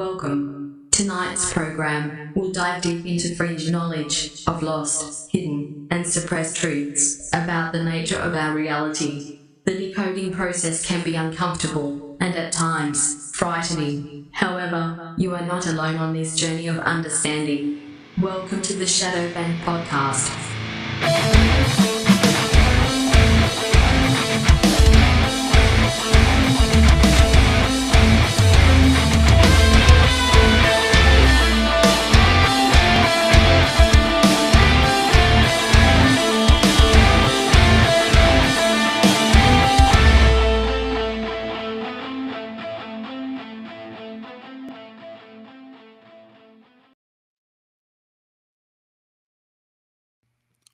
Welcome. Tonight's program will dive deep into fringe knowledge of lost, hidden, and suppressed truths about the nature of our reality. The decoding process can be uncomfortable and at times frightening. However, you are not alone on this journey of understanding. Welcome to the Shadow Bank Podcast.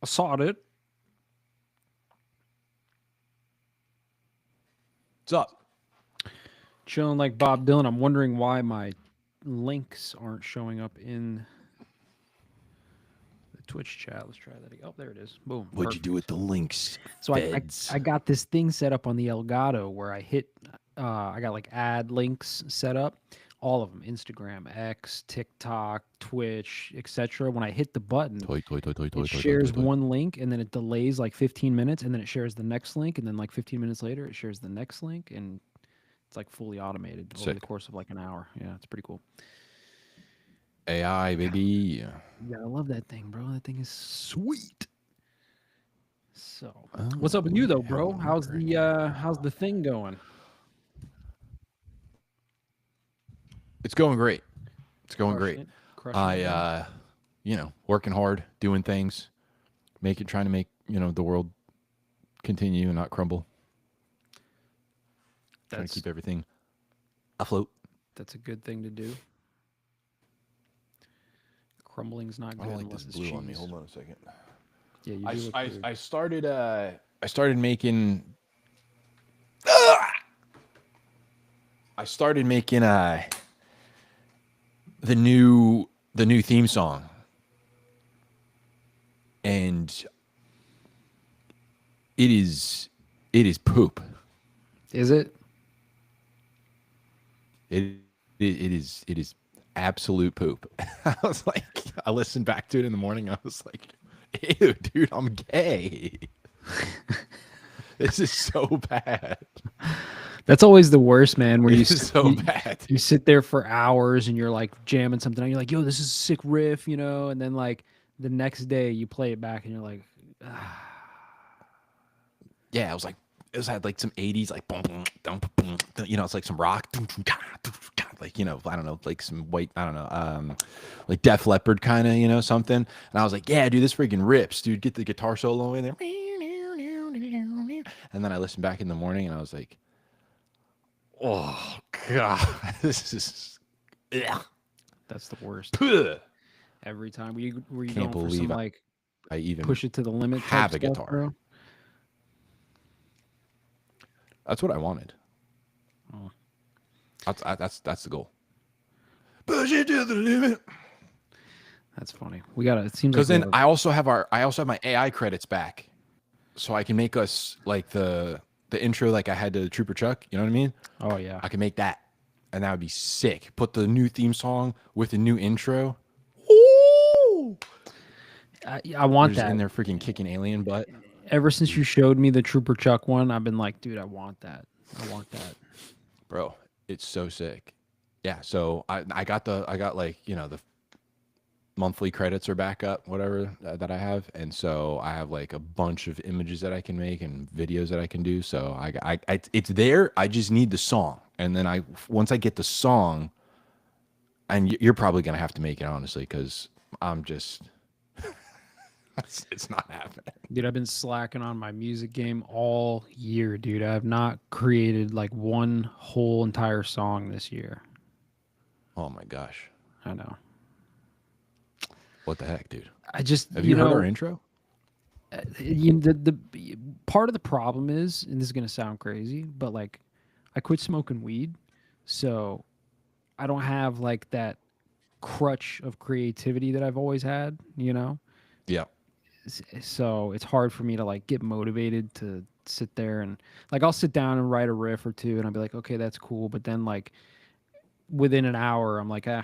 I saw it. What's up? Chilling like Bob Dylan. I'm wondering why my links aren't showing up in the Twitch chat. Let's try that again. Oh, there it is. Boom. What'd you do with the links? So I got this thing set up on the Elgato where I hit, I got like ad links set up, all of them, Instagram, X, TikTok, Twitch, etc. When I hit the button, it shares one link and then it delays like 15 minutes and then it shares the next link and then like 15 minutes later it shares the next link and it's like fully automated over the course of like an hour. Yeah, it's pretty cool. AI, baby. Yeah, I love that thing, bro. That thing is sweet. So, what's up with you though, bro? How's the thing going? It's going great. It's going Crushing great. it. Working hard, doing things, trying to make, the world continue and not crumble. Trying to keep everything afloat. That's a good thing to do. Crumbling's not good. I don't like unless this it's blue on me. cheese. Hold on a second. Yeah, you do look weird. I started making the new theme song, and it is poop. Is it? It is absolute poop. I listened back to it in the morning. I was like, ew, dude, I'm gay. This is so bad. That's always the worst, man. Where bad. You sit there for hours and you're like jamming something out. You're like, yo, this is a sick riff, and then like the next day you play it back and you're like, ah. Yeah, it had like some 80s like boom, boom, boom, boom, it's like some rock, like, I don't know, like some white, I don't know, like Def Leppard kind of, something. And I was like, yeah, dude, this freaking rips, dude. Get the guitar solo in there. And then I listened back in the morning and I was like, oh god, this is, ugh. That's the worst. Every time were you Can't going for some like I even push it to the limit have a stuff, guitar. bro? That's what I wanted. Oh. That's the goal. Push it to the limit. That's funny. We gotta. It seems because like then I also have my AI credits back, so I can make us like the intro like I had to Trooper Chuck. You know what I mean? Oh yeah. I can make that, and that would be sick. Put the new theme song with the new intro. Ooh! I want that that in there, freaking kicking alien butt. Ever since you showed me the Trooper Chuck one, I've been like, dude, I want that. Bro, it's so sick. Yeah, so I got like, the monthly credits are back up, whatever that I have, and so I have like a bunch of images that I can make and videos that I can do. So it's there. I just need the song, and then once I get the song, and you're probably gonna have to make it, honestly, because I'm just. It's not happening. Dude, I've been slacking on my music game all year, dude. I have not created like one whole entire song this year. Oh my gosh. I know. What the heck, dude? Have you heard our intro? The part of the problem is, and this is gonna sound crazy, but like I quit smoking weed, so I don't have like that crutch of creativity that I've always had, Yeah. So it's hard for me to like get motivated to sit there and like I'll sit down and write a riff or two and I'll be like, okay, that's cool, but then like within an hour, I'm like, I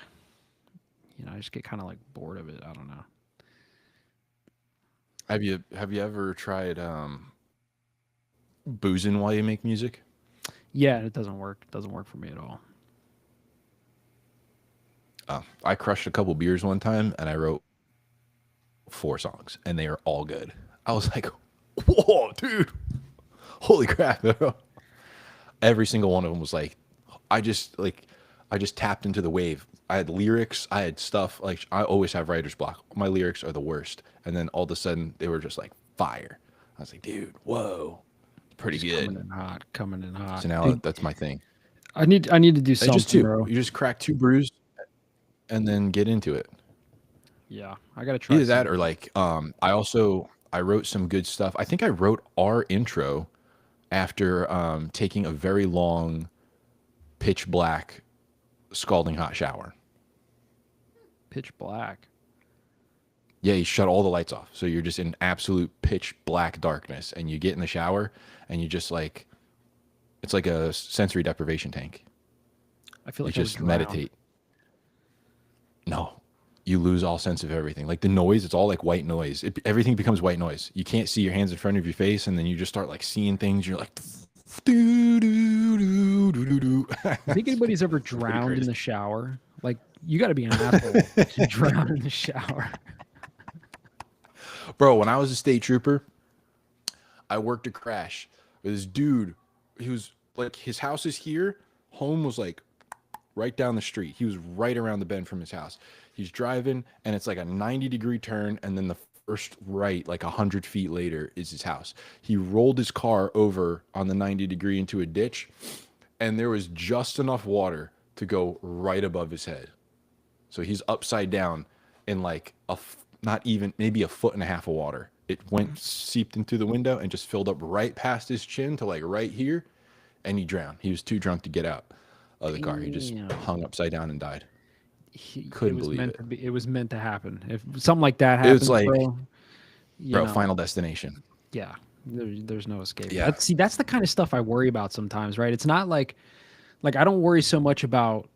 just get kind of like bored of it. I don't know. Have you ever tried boozing while you make music? Yeah, it doesn't work. It doesn't work for me at all. I crushed a couple beers one time and I wrote 4 songs and they are all good. I was like, whoa, dude, holy crap, bro. Every single one of them was like, I just tapped into the wave. I had lyrics, I had stuff, like I always have writer's block. My lyrics are the worst. And then all of a sudden they were just like fire. I was like, dude, whoa, pretty Just good. coming in hot. So now that's my thing. I need to do And something, just 2. bro. You just crack 2 brews and then get into it. Yeah, I gotta try. Either that or like I wrote some good stuff. I think I wrote our intro after taking a very long pitch black scalding hot shower. Pitch black. Yeah, you shut all the lights off. So you're just in absolute pitch black darkness and you get in the shower and you just like, it's like a sensory deprivation tank. I feel You like I would just drown. meditate. No, you lose all sense of everything. Like the noise, it's all like white noise. Everything becomes white noise. You can't see your hands in front of your face, and then you just start like seeing things. You're like, do do do do do do. I think anybody's ever drowned in the shower. Like, you got to be an asshole to drown in the shower. Bro, when I was a state trooper, I worked a crash with this dude. He was like, his house is here. Home was like right down the street. He was right around the bend from his house. He's driving and it's like a 90-degree turn. And then the first right, like 100 feet later, is his house. He rolled his car over on the 90-degree into a ditch. And there was just enough water to go right above his head. So he's upside down in like not even maybe a foot and a half of water. It went seeped into the window and just filled up right past his chin to like right here. And he drowned. He was too drunk to get out of the car. He just Damn. hung upside down and died. It Couldn't was believe meant it. to be. It was meant to happen. If something like that It happens, was like, bro, bro, Final Destination. yeah, there's no escape. Yeah. That's the kind of stuff I worry about sometimes, right? It's not like I don't worry so much about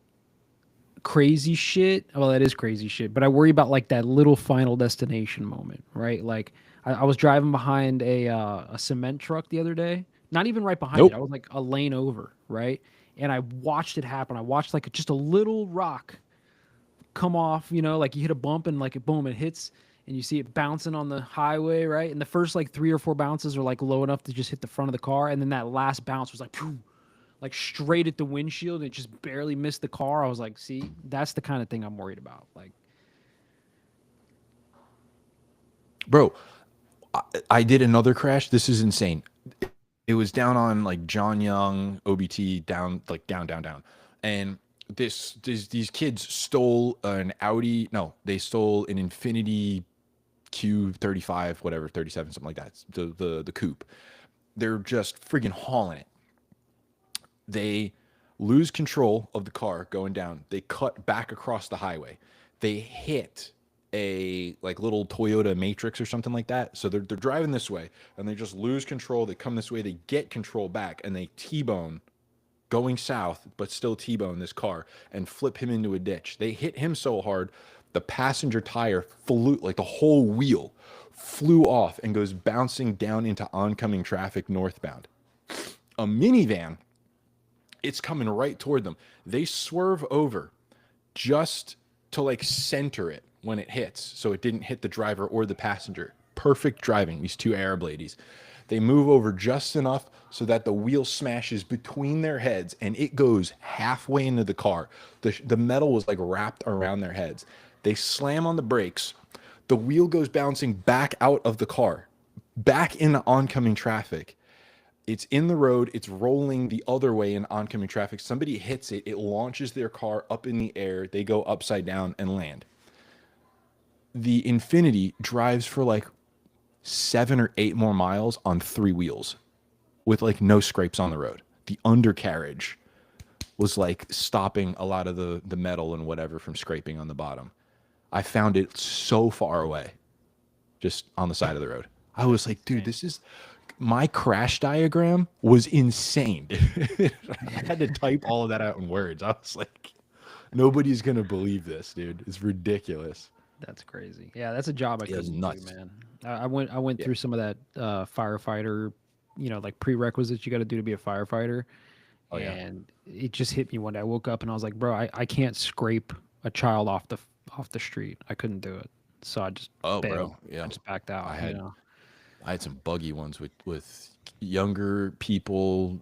crazy shit. Well, that is crazy shit, but I worry about like that little Final Destination moment, right? Like I was driving behind a cement truck the other day. Not even right behind Nope. it. I was like a lane over, right? And I watched it happen. I watched like just a little rock come off, like you hit a bump and like boom, it hits and you see it bouncing on the highway, right? And the first like 3 or 4 bounces are like low enough to just hit the front of the car. And then that last bounce was like, phew, like straight at the windshield. It just barely missed the car. I was like, see, that's the kind of thing I'm worried about. Like, Bro, I did another crash. This is insane. It was down on like John Young, OBT, down. And these kids stole an Audi. No, they stole an Infinity Q35, whatever, 37, something like that. The coupe. They're just friggin' hauling it. They lose control of the car going down. They cut back across the highway. They hit a like little Toyota Matrix or something like that. So they're driving this way and they just lose control. They come this way, they get control back and they T-bone going south, but still T-bone this car and flip him into a ditch. They hit him so hard, the passenger tire flew, like the whole wheel flew off and goes bouncing down into oncoming traffic northbound. A minivan, it's coming right toward them. They swerve over just to like center it when it hits, so it didn't hit the driver or the passenger. Perfect driving, these 2 Arab ladies. They move over just enough so that the wheel smashes between their heads and it goes halfway into the car. The metal was like wrapped around their heads. They slam on the brakes. The wheel goes bouncing back out of the car, back into oncoming traffic. It's in the road. It's rolling the other way in oncoming traffic. Somebody hits it. It launches their car up in the air. They go upside down and land. The Infinity drives for like 7 or 8 more miles on 3 wheels with like no scrapes on the road. The undercarriage was like stopping a lot of the metal and whatever from scraping on the bottom. I found it so far away, just on the side of the road. I was like, dude, this is... My crash diagram was insane. I had to type all of that out in words. I was like, Nobody's gonna believe this, dude. It's ridiculous. That's crazy. Yeah, that's a job I It was couldn't do, nuts. man. I went Yeah. through some of that firefighter, like prerequisites you got to do to be a firefighter, Oh yeah. and it just hit me one day. I woke up and I was like, bro, I can't scrape a child off the street. I couldn't do it, so I just Oh, bailed. bro. I Yeah. just backed out. I You had know. I had some buggy ones with younger people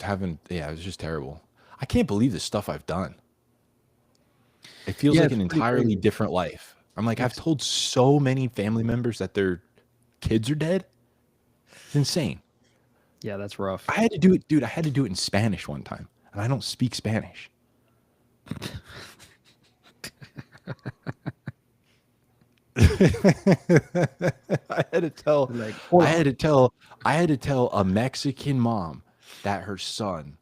having. Yeah, it was just terrible. I can't believe the stuff I've done. It feels Yeah, like it's an pretty entirely crazy. different life. I'm like, I've It's told so many family members that their kids are dead. It's insane. yeah, that's rough. I had to do it, dude. I had to do it in Spanish one time, and I don't speak Spanish. I had to tell, Like, I hola. had to tell, I had to tell a Mexican mom that her son,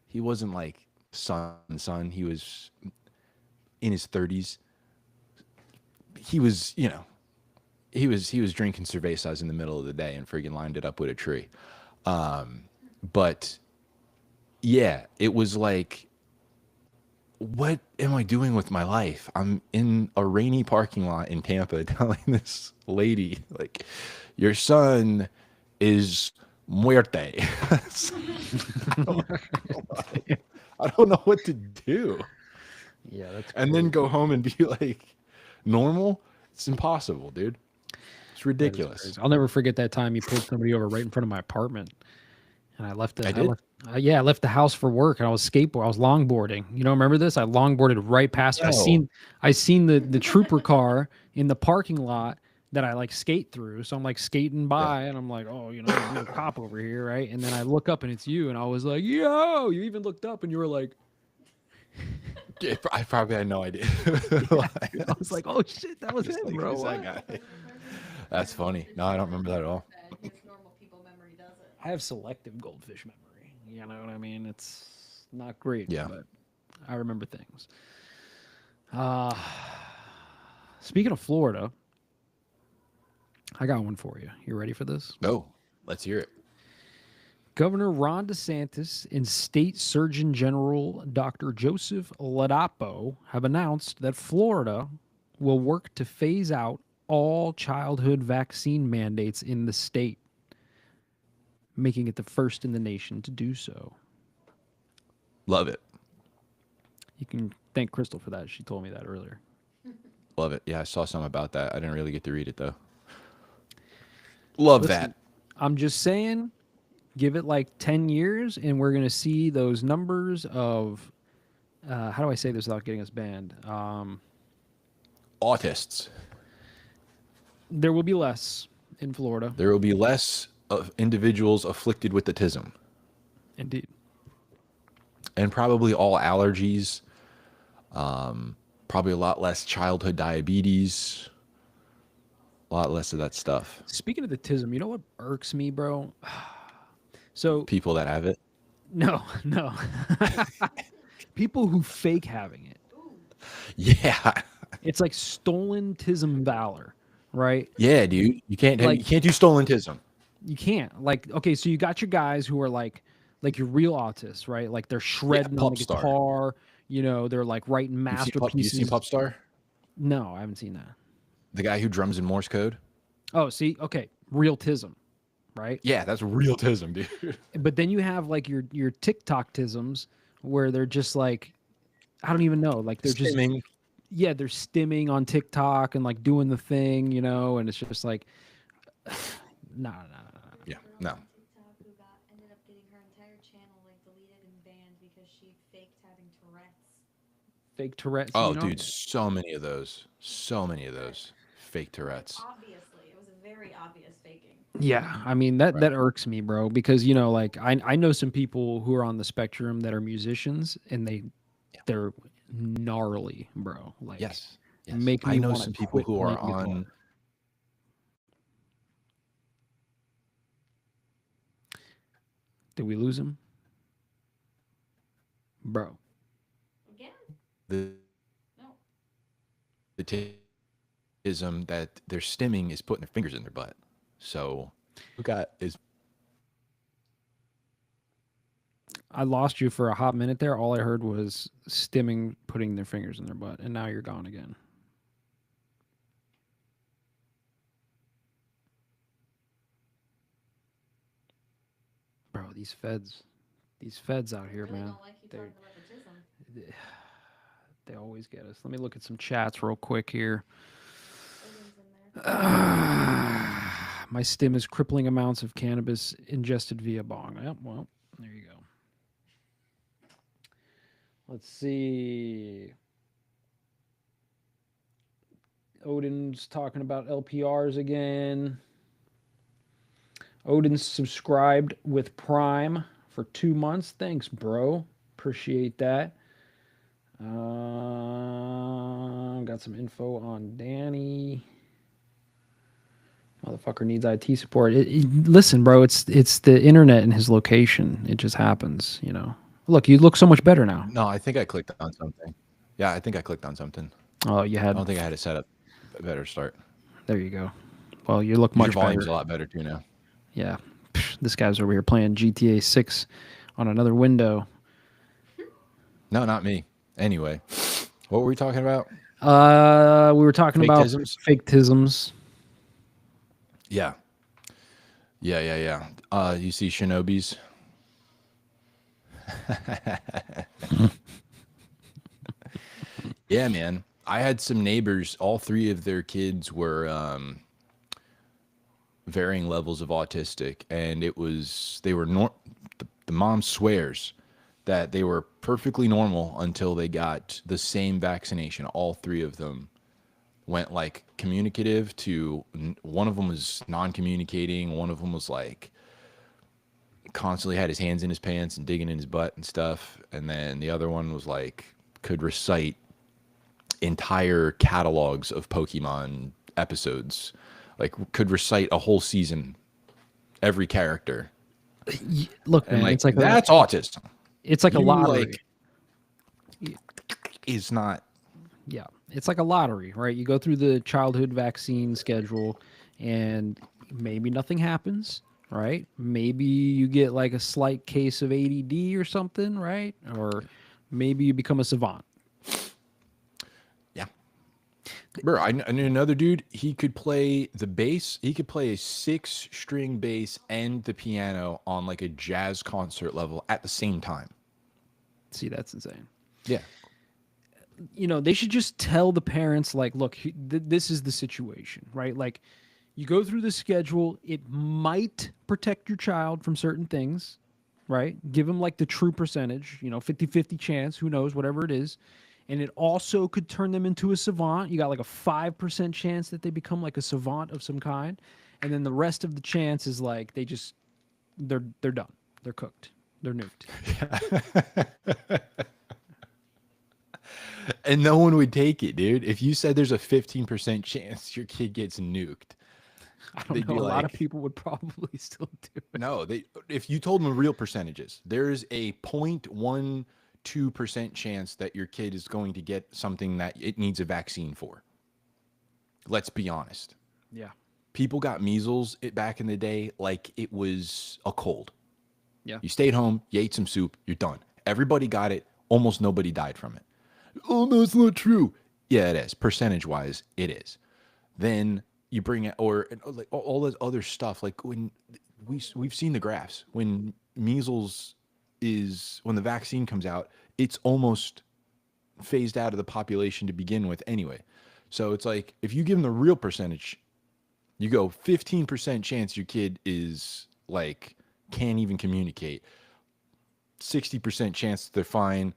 he wasn't like son, he was in his 30s. He was, he was drinking cervezas in the middle of the day and friggin' lined it up with a tree. But yeah, it was like, what am I doing with my life? I'm in a rainy parking lot in Tampa telling this lady, like, your son is muerte. I don't, I don't know what to do. Yeah, that's And then crazy. go home and be like, normal? It's impossible, dude. It's That is ridiculous. crazy. I'll never forget that time you pulled somebody over right in front of my apartment. And I did? I left the house for work and I was I was longboarding. You know, remember this? I longboarded right past you. No. I seen the trooper car in the parking lot that I like skate through. So I'm like skating Yeah. by and I'm like, oh, there's a cop over here, right? And then I look up and it's you and I was like, yo, you even looked up and you were like, Yeah, I probably had no idea. I was like, oh shit, that was Just him, like, bro. who's that What? guy? That's funny. No, I don't remember that at all. I have selective goldfish memory. You know what I mean? It's not great, Yeah. but I remember things. Uh Speaking of Florida, I got one for you. You ready for this? No, let's hear it. Governor Ron DeSantis and State Surgeon General Dr. Joseph Ladapo have announced that Florida will work to phase out all childhood vaccine mandates in the state, making it the first in the nation to do so. Love it. You can thank Crystal for that. She told me that earlier. Love it. Yeah, I saw something about that. I didn't really get to read it though. Love Listen, that. I'm just saying, give it like 10 years and we're going to see those numbers of, how do I say this without getting us banned? Autists. There will be less in Florida. There will be less of individuals afflicted with autism, Indeed. and probably all allergies. Probably a lot less childhood diabetes. A lot less of that stuff. Speaking of the tism, you know what irks me, bro? So, People that have it. no, no. People who fake having it. Yeah. It's like stolen tism valor, right? Yeah, dude. You can't Like, you can't do stolentism. you can't. Like, okay, so you got your guys who are like your real autists, right? Like they're Yeah, shredding on the Pup Star. guitar, they're like writing You seen masterpieces. Pup Star? No, I haven't seen that. The guy who drums in Morse code? Oh, see, okay, real tism, right? Yeah, that's real tism, dude. But then you have like your TikTok tisms where they're just like, I don't even know, like they're just Stimming. yeah, they're stimming on TikTok and like doing the thing, and it's just like, nah. Yeah, no. TikTok who ended up getting her entire channel like deleted and banned because she faked having Tourette's. Fake Tourette's. Oh, dude, so many of those. So many of those fake Tourette's. Obviously, it was a very obvious faking. Yeah, I mean that Right. irks me, bro, because like I know some people who are on the spectrum that are musicians and they're gnarly, bro. Like Yes. Yes. make I me know wanna some people quit who are playing guitar. on. Did we lose him? Bro. Again? the No. the tism that their stimming is putting their fingers in their butt. So who got is I lost you for a hot minute there. All I heard was stimming putting their fingers in their butt, and now you're gone again. Bro, these feds out here, I really man. don't like you They're, talking about the jism. they always get us. Let me look at some chats real quick here. Odin's in there. My stim is crippling amounts of cannabis ingested via bong. Yep, well, there you go. Let's see. Odin's talking about LPRs again. Odin's subscribed with Prime for 2 months. Thanks, bro. Appreciate that. Got some info on Danny. Motherfucker needs IT support. Listen, bro, it's the internet and his location. It just happens, you know. Look, you look so much better now. No, I think I clicked on something. Yeah, I think I clicked on something. Oh, you I had. don't think I had it set up a better start. There you go. Well, you look Your much volume's better. a lot better too now. Yeah. This guy's over here playing GTA 6 on another window. No, not me. Anyway, what were we talking about? We were talking about Fake-tisms? fake tisms. Yeah. Yeah. You see Shinobis? Yeah, man. I had some neighbors. All three of their kids were varying levels of autistic, and they were the mom swears that they were perfectly normal until they got the same vaccination. All three of them went like communicative to one of them was non-communicating. One of them was like constantly had his hands in his pants and digging in his butt and stuff. And then the other one was like could recite entire catalogs of Pokemon episodes, like could recite a whole season, every character. Look, And man, like it's like that's autism. it's like a You, lottery. Is not. Yeah, it's like a lottery, right? You go through the childhood vaccine schedule, and maybe nothing happens, right? Maybe you get like a slight case of ADD or something, right? Or maybe you become a savant. Yeah. Bro, I knew another dude, he could play the bass. He could play a 6-string bass and the piano on like a jazz concert level at the same time. See, that's insane. Yeah. You know, they should just tell the parents, like, look, this is the situation, right? Like, you go through the schedule. It might protect your child from certain things, right? Give them like the true percentage, 50-50 chance, who knows, whatever it is. And it also could turn them into a savant. You got like a 5% chance that they become like a savant of some kind. And then the rest of the chance is like they're done. They're cooked. They're nuked. And no one would take it, dude. If you said there's a 15% chance your kid gets nuked, I don't they'd know. be A lot of like- people would probably still do it. no, if you told them real percentages, there's a 0.12% chance that your kid is going to get something that it needs a vaccine for. Let's be honest. Yeah. People got measles back in the day like it was a cold. Yeah. You stayed home, you ate some soup, you're done. Everybody got it. Almost nobody died from it. Oh, no, it's not true. Yeah, it is. Percentage-wise, it is. Then you bring it, or like all this other stuff. Like when we've seen the graphs. When measles when the vaccine comes out, it's almost phased out of the population to begin with anyway. So it's like if you give them the real percentage, you go 15% chance your kid is like can't even communicate. 60% chance they're fine,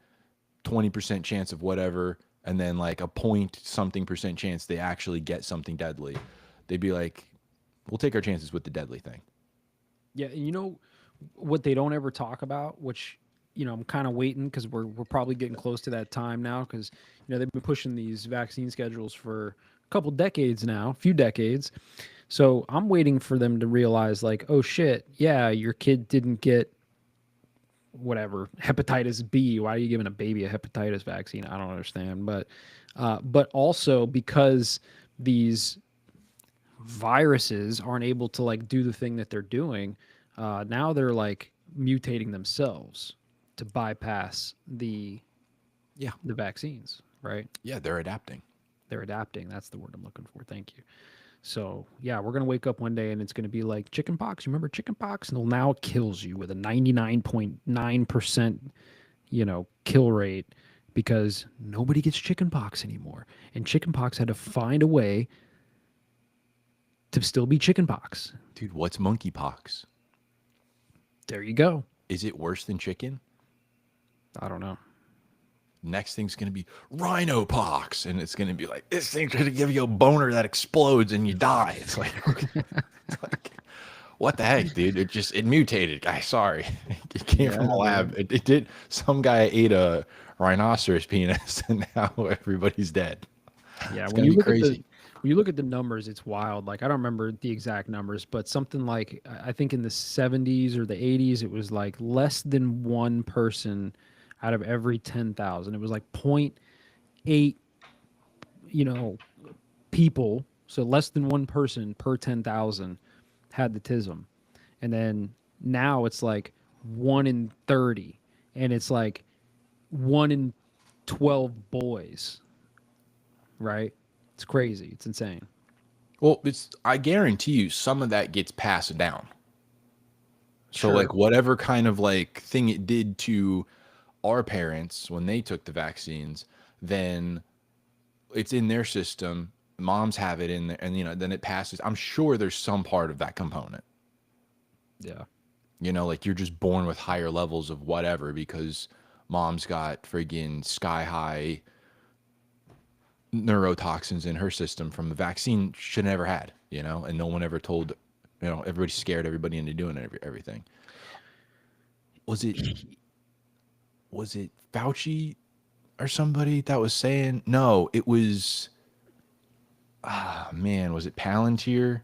20% chance of whatever, and then like a point something percent chance they actually get something deadly. They'd be like, we'll take our chances with the deadly thing. Yeah, and you know what they don't ever talk about, which I'm kind of waiting because we're probably getting close to that time now because they've been pushing these vaccine schedules for a couple decades now, a few decades. So I'm waiting for them to realize like, oh shit, yeah, your kid didn't get whatever hepatitis B. Why are you giving a baby a hepatitis vaccine? I don't understand. But also because these viruses aren't able to like do the thing that they're doing, now they're like mutating themselves. to bypass the Yeah. vaccines, right? Yeah, they're adapting. They're adapting. That's the word I'm looking for. Thank you. So yeah, we're gonna wake up one day and it's gonna be like chicken pox. You remember chicken pox? And now it kills you with a 99.9%, kill rate because nobody gets chicken pox anymore. And chicken pox had to find a way to still be chicken pox. Dude, what's monkeypox? There you go. Is it worse than chicken? I don't know. Next thing's gonna be rhino pox, and it's gonna be like this thing's gonna give you a boner that explodes and you die. It's like, it's like what the heck, dude? It mutated, guy. Sorry, it came from a lab. It did. Some guy ate a rhinoceros penis, and now everybody's dead. Yeah, It's when gonna you be look crazy. when you look at the numbers, it's wild. Like I don't remember the exact numbers, but something like I think in the 70s or the 80s, it was like less than one person out of every 10,000. It was like 0.8, people. So less than one person per 10,000 had the tism, and then now it's like 1 in 30, and it's like 1 in 12 boys. Right? It's crazy. It's insane. Well, I guarantee you some of that gets passed down. So Sure. like whatever kind of like thing it did to our parents when they took the vaccines, then it's in their system. Moms have it in there, and then it passes. I'm sure there's some part of that component. Yeah. Like you're just born with higher levels of whatever because mom's got friggin' sky high neurotoxins in her system from the vaccine she never had, and no one ever told, everybody scared everybody into doing everything. Was it Fauci or somebody that was saying, no, it was, was it Palantir?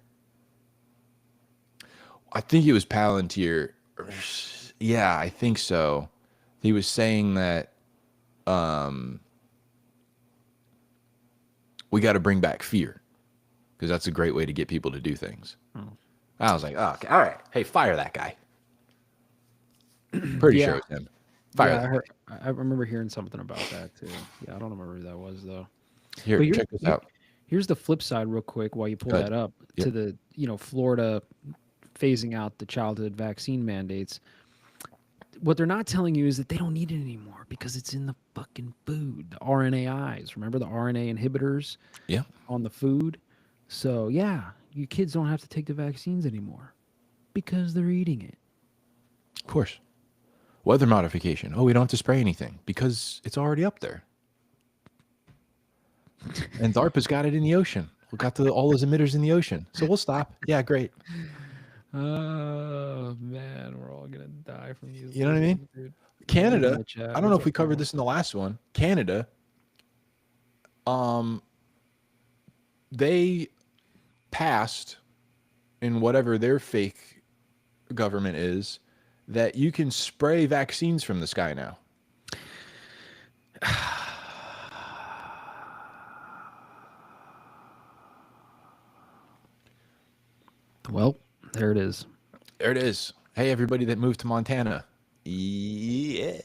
I think it was Palantir. Yeah, I think so. He was saying that, we got to bring back fear because that's a great way to get people to do things. I was like, oh, okay, all right. Hey, fire that guy. Pretty sure it was him. Fire Yeah, that I remember hearing something about that too. Yeah, I don't remember who that was though. guy. Here, But check this out. Here's the flip side, real quick, while you pull Good. that up Yep. to the Florida phasing out the childhood vaccine mandates. What they're not telling you is that they don't need it anymore because it's in the fucking food. The RNAis. Remember the RNA inhibitors Yeah. on the food? So yeah, you kids don't have to take the vaccines anymore because they're eating it. Of course. Weather modification. Oh, we don't have to spray anything because it's already up there. And DARPA's got it in the ocean. We got all those emitters in the ocean. So we'll stop. Yeah, great. Oh man, we're all gonna die from these. You know what I mean? Dude. Canada, Chat, I don't know what's if we up, covered Paul? this in the last one. Canada, they passed in whatever their fake government is that you can spray vaccines from the sky now. Well, there it is. There it is. Hey, everybody that moved to Montana. Yeah.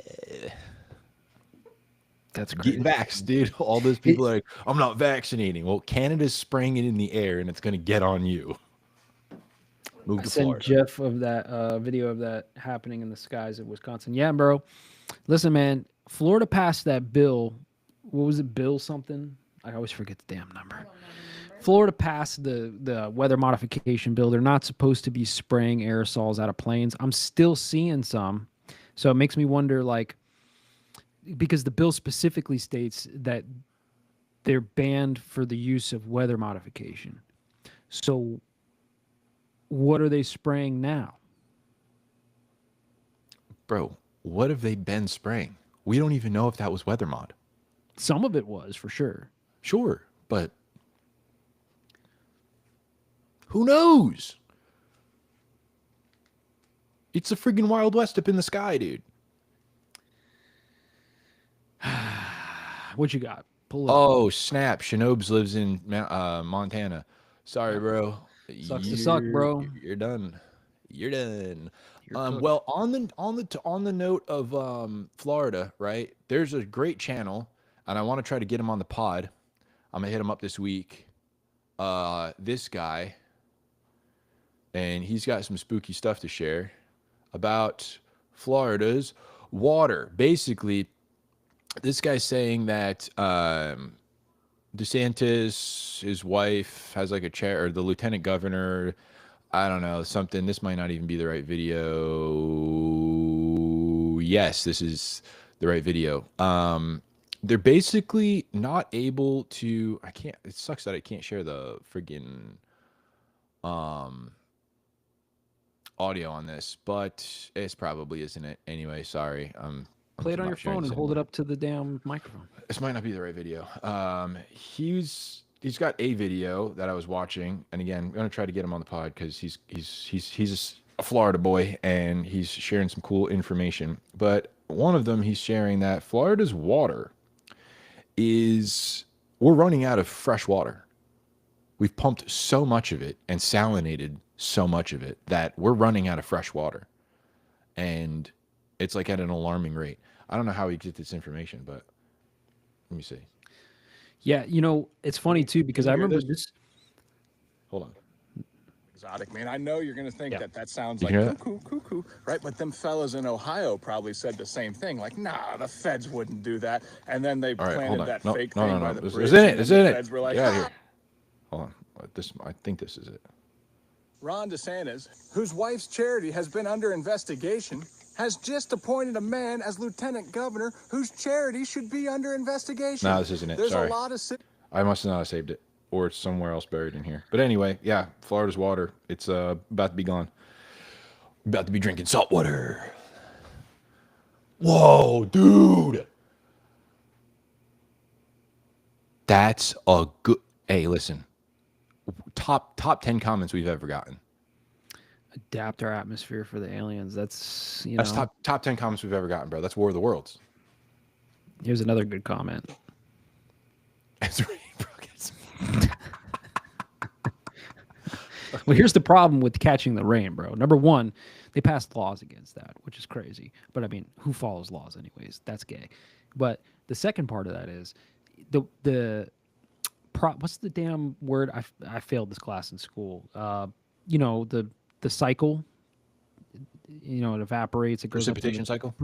That's crazy. Get vaxxed, dude. All those people are like, I'm not vaccinating. Well, Canada's spraying it in the air and it's going to get on you. Move I to sent Florida. Jeff of that video of that happening in the skies of Wisconsin. Yeah, bro. Listen, man, Florida passed that bill. What was it? Bill something? I always forget the damn number. Florida passed the weather modification bill. They're not supposed to be spraying aerosols out of planes. I'm still seeing some. So it makes me wonder, like, because the bill specifically states that they're banned for the use of weather modification. So what are they spraying now? Bro, what have they been spraying? We don't even know if that was weather mod. Some of it was, for sure. Sure, but who knows? It's the friggin' Wild West up in the sky, dude. What you got? Pull it up. Oh, snap. Shinobes lives in Montana. Sorry, bro. Sucks to suck, bro. You're done. You're done. You're cooked. Well, on the note of Florida, right? There's a great channel, and I want to try to get him on the pod. I'm gonna hit him up this week. This guy, and he's got some spooky stuff to share about Florida's water. Basically, this guy's saying that DeSantis, his wife, has like a chair, or the lieutenant governor, I don't know, something. This might not even be the right video. Yes, this is the right video. They're basically not able to, I can't, it sucks that I can't share the friggin' audio on this, but it's probably isn't it anyway. Sorry. Play it on not your sharing phone this and hold it anymore. up to the damn microphone. This might not be the right video. He's got a video that I was watching, and again, I'm gonna try to get him on the pod because he's a Florida boy and he's sharing some cool information. But one of them, he's sharing that Florida's water we're running out of fresh water. We've pumped so much of it and salinated so much of it that we're running out of fresh water, and it's like at an alarming rate. I don't know how he gets this information, but let me see. Yeah, it's funny too because I you hear remember this? this. Hold on. Exotic, man. I know you're going to think Yeah. that sounds You like hear that? cuckoo, right? But them fellas in Ohio probably said the same thing. Like, nah, the feds wouldn't do that. And then they All right, hold planted on. that No, fake no, thing no, by no. the This bridge. is in it. and This is then in the it. feds were like, Get out of "Ah." here. Hold on. I think this is it. Ron DeSantis, whose wife's charity has been under investigation, has just appointed a man as lieutenant governor whose charity should be under investigation. No, this isn't it. There's Sorry. a lot of I must not have saved it, or it's somewhere else buried in here. But anyway, yeah, Florida's water. It's about to be gone. About to be drinking salt water. Whoa, dude. That's a good. Hey, listen. Top 10 comments we've ever gotten. Adapt our atmosphere for the aliens. That's That's top 10 comments we've ever gotten, bro. That's War of the Worlds. Here's another good comment. That's right, bro. Well, here's the problem with catching the rain, bro. Number one, they passed laws against that, which is crazy. But I mean, who follows laws anyways? That's gay. But the second part of that is what's the damn word? I failed this class in school. The cycle. It evaporates. It goes up in Precipitation cycle?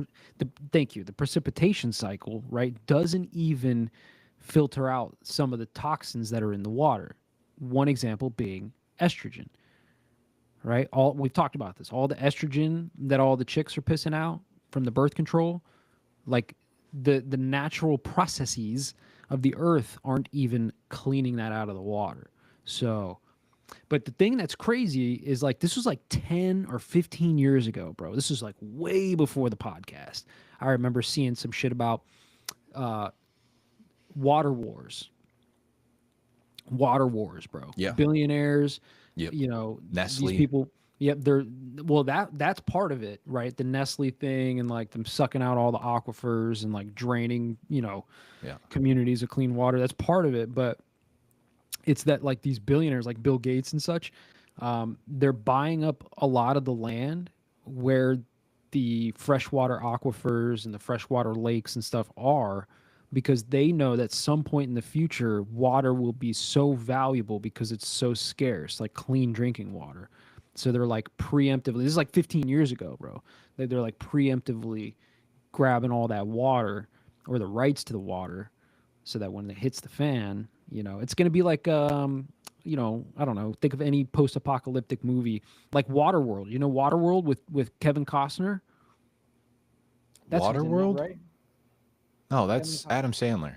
Thank you. The precipitation cycle, right, doesn't even filter out some of the toxins that are in the water. One example being estrogen, right? We've talked about this. All the estrogen that all the chicks are pissing out from the birth control, like the natural processes of the earth aren't even cleaning that out of the water. So, but the thing that's crazy is like this was like 10 or 15 years ago, bro. This was like way before the podcast. I remember seeing some shit about water wars. Water wars, bro. Yeah. Billionaires, Yep. Nestle. These people, yep, that's part of it, right? The Nestle thing and like them sucking out all the aquifers and like draining, communities of clean water. That's part of it, but it's that like these billionaires like Bill Gates and such, they're buying up a lot of the land where the freshwater aquifers and the freshwater lakes and stuff are, because they know that some point in the future, water will be so valuable because it's so scarce, like clean drinking water. So they're like preemptively, this is like 15 years ago, bro. They're like preemptively grabbing all that water or the rights to the water so that when it hits the fan, it's going to be like, I don't know, think of any post-apocalyptic movie like Waterworld. Waterworld with Kevin Costner? That's who's in that, Waterworld? right? No, that's Adam Sandler.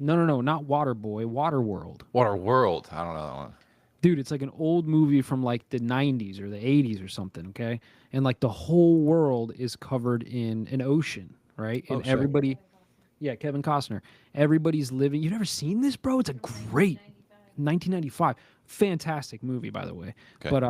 No, not Waterboy, Waterworld. Waterworld. I don't know that one. Dude, it's like an old movie from like the 90s or the 80s or something, okay? And like the whole world is covered in an ocean, right? And shit. everybody, yeah, Kevin Costner. Everybody's living. You've never seen this, bro? It's a great 1995. Fantastic movie, by the way. Okay. But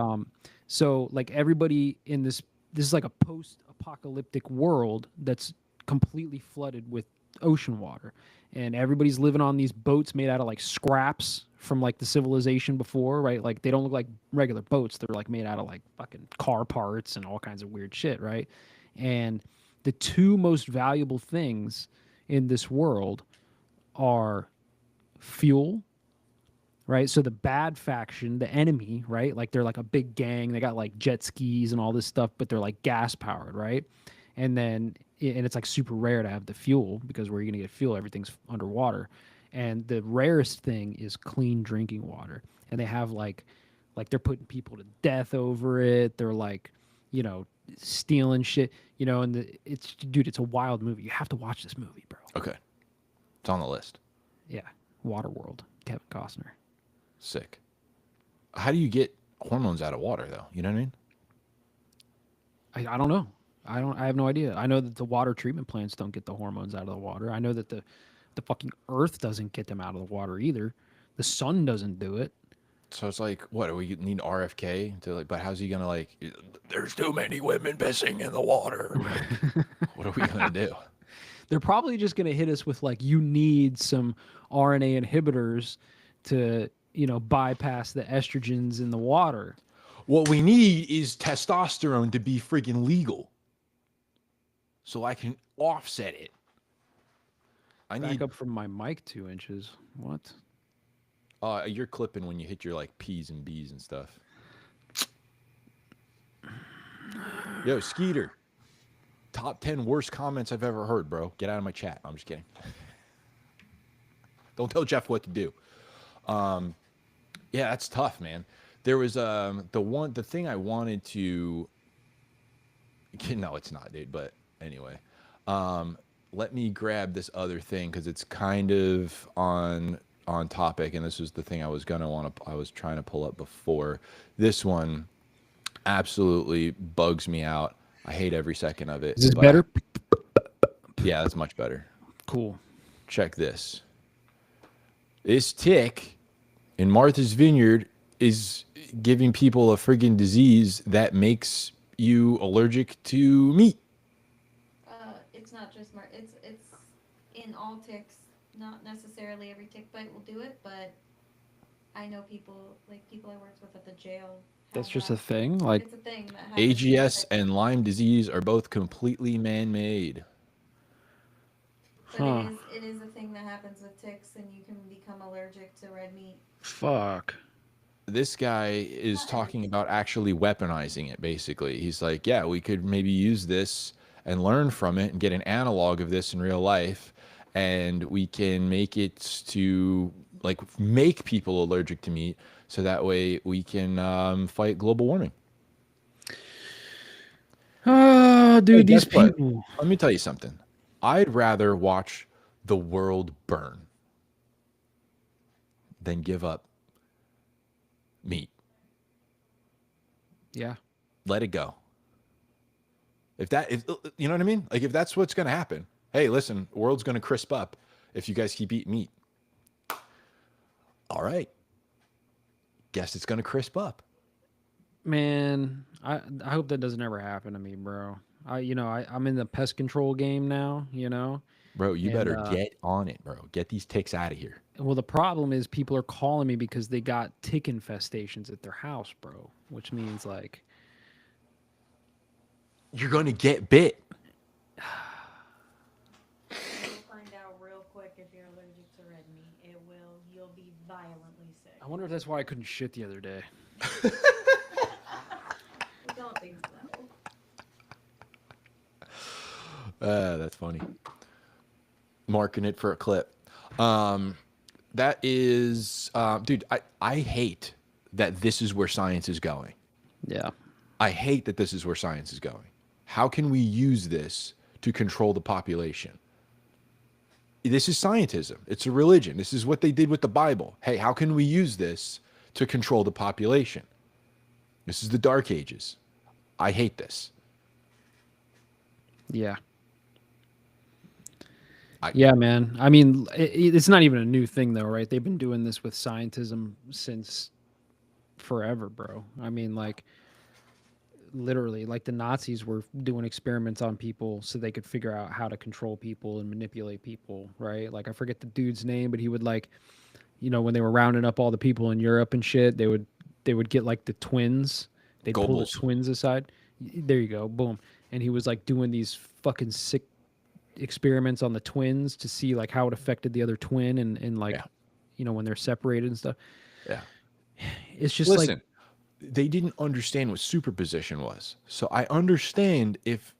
so like everybody in this is like a post-apocalyptic world that's completely flooded with ocean water, and everybody's living on these boats made out of like scraps from like the civilization before, right? Like they don't look like regular boats. They're like made out of like fucking car parts and all kinds of weird shit, right? And the two most valuable things in this world are fuel, right? So the bad faction, the enemy, right? Like they're like a big gang. They got like jet skis and all this stuff, but they're like gas powered, right? And then and it's like super rare to have the fuel because where are you gonna get fuel? Everything's underwater. And the rarest thing is clean drinking water. And they have like they're putting people to death over it. They're like, you know, stealing shit, you know, and it's dude, it's a wild movie. You have to watch this movie, bro. Okay. It's on the list. Yeah. Waterworld, Kevin Costner. Sick. How do you get hormones out of water, though? You know what I mean? I don't know. I have no idea. I know that the water treatment plants don't get the hormones out of the water. I know that the fucking earth doesn't get them out of the water either. The sun doesn't do it. So it's like, what, do we need RFK to like, but how's he gonna like, there's too many women pissing in the water. What are we gonna do? They're probably just going to hit us with like, you need some RNA inhibitors to, you know, bypass the estrogens in the water. What we need is testosterone to be freaking legal. So I can offset it. I Back need up from my mic 2 inches. What? you're clipping when you hit your like P's and B's and stuff. Yo, Skeeter. Top 10 worst comments I've ever heard, bro. Get out of my chat. I'm just kidding. Don't tell Jeff what to do. Yeah, that's tough, man. There was the thing I wanted to. No, it's not, dude. But anyway, let me grab this other thing because it's kind of on topic, and this was the thing I was trying to pull up before. This one absolutely bugs me out. I hate every second of it. Is this better? Yeah, that's much better. Cool. Check this. This tick in Martha's Vineyard is giving people a friggin' disease that makes you allergic to meat. It's not just it's in all ticks. Not necessarily every tick bite will do it, but I know people I worked with at the jail. That's have just that. a thing? Like, It's a thing that happens. AGS and Lyme disease are both completely man-made. But Huh. it is a thing that happens with ticks, and you can become allergic to red meat. fuck. This guy is talking about actually weaponizing it, basically. He's like, yeah, we could maybe use this and learn from it and get an analog of this in real life, and we can make it to like make people allergic to meat, so that way we can fight global warming. Oh, dude, Hey, these guess what? people. Let me tell you something. I'd rather watch the world burn than give up meat. Yeah. Let it go. If you know what I mean? Like if that's what's going to happen. Hey, listen, the world's going to crisp up if you guys keep eating meat. All right. Guess it's going to crisp up. Man, I hope that doesn't ever happen to me, bro. I'm in the pest control game now, you know? Bro, you And, better get on it, bro. Get these ticks out of here. Well, the problem is people are calling me because they got tick infestations at their house, bro. Which means like, You're going to get bit. You'll find out real quick if you're allergic to red meat. You'll be violently sick. I wonder if that's why I couldn't shit the other day. I don't think so. That's funny. Marking it for a clip. That is, dude, I hate that this is where science is going. Yeah. I hate that this is where science is going. How can we use this to control the population? This is scientism. It's a religion. This is what they did with the Bible. Hey, how can we use this to control the population? This is the Dark Ages. I hate this. Yeah. Yeah, man. I mean, it's not even a new thing, though, right? They've been doing this with scientism since forever, bro. I mean, like, literally, like the Nazis were doing experiments on people so they could figure out how to control people and manipulate people, right? Like, I forget the dude's name, but he would, like, you know, when they were rounding up all the people in Europe and shit, they would get like the twins. They'd pull the Goebbels. twins aside. There you go, boom. And he was like doing these fucking sick experiments on the twins to see like how it affected the other twin and like, Yeah. you know, when they're separated and stuff. Yeah. It's just Listen, like, they didn't understand what superposition was. So I understand if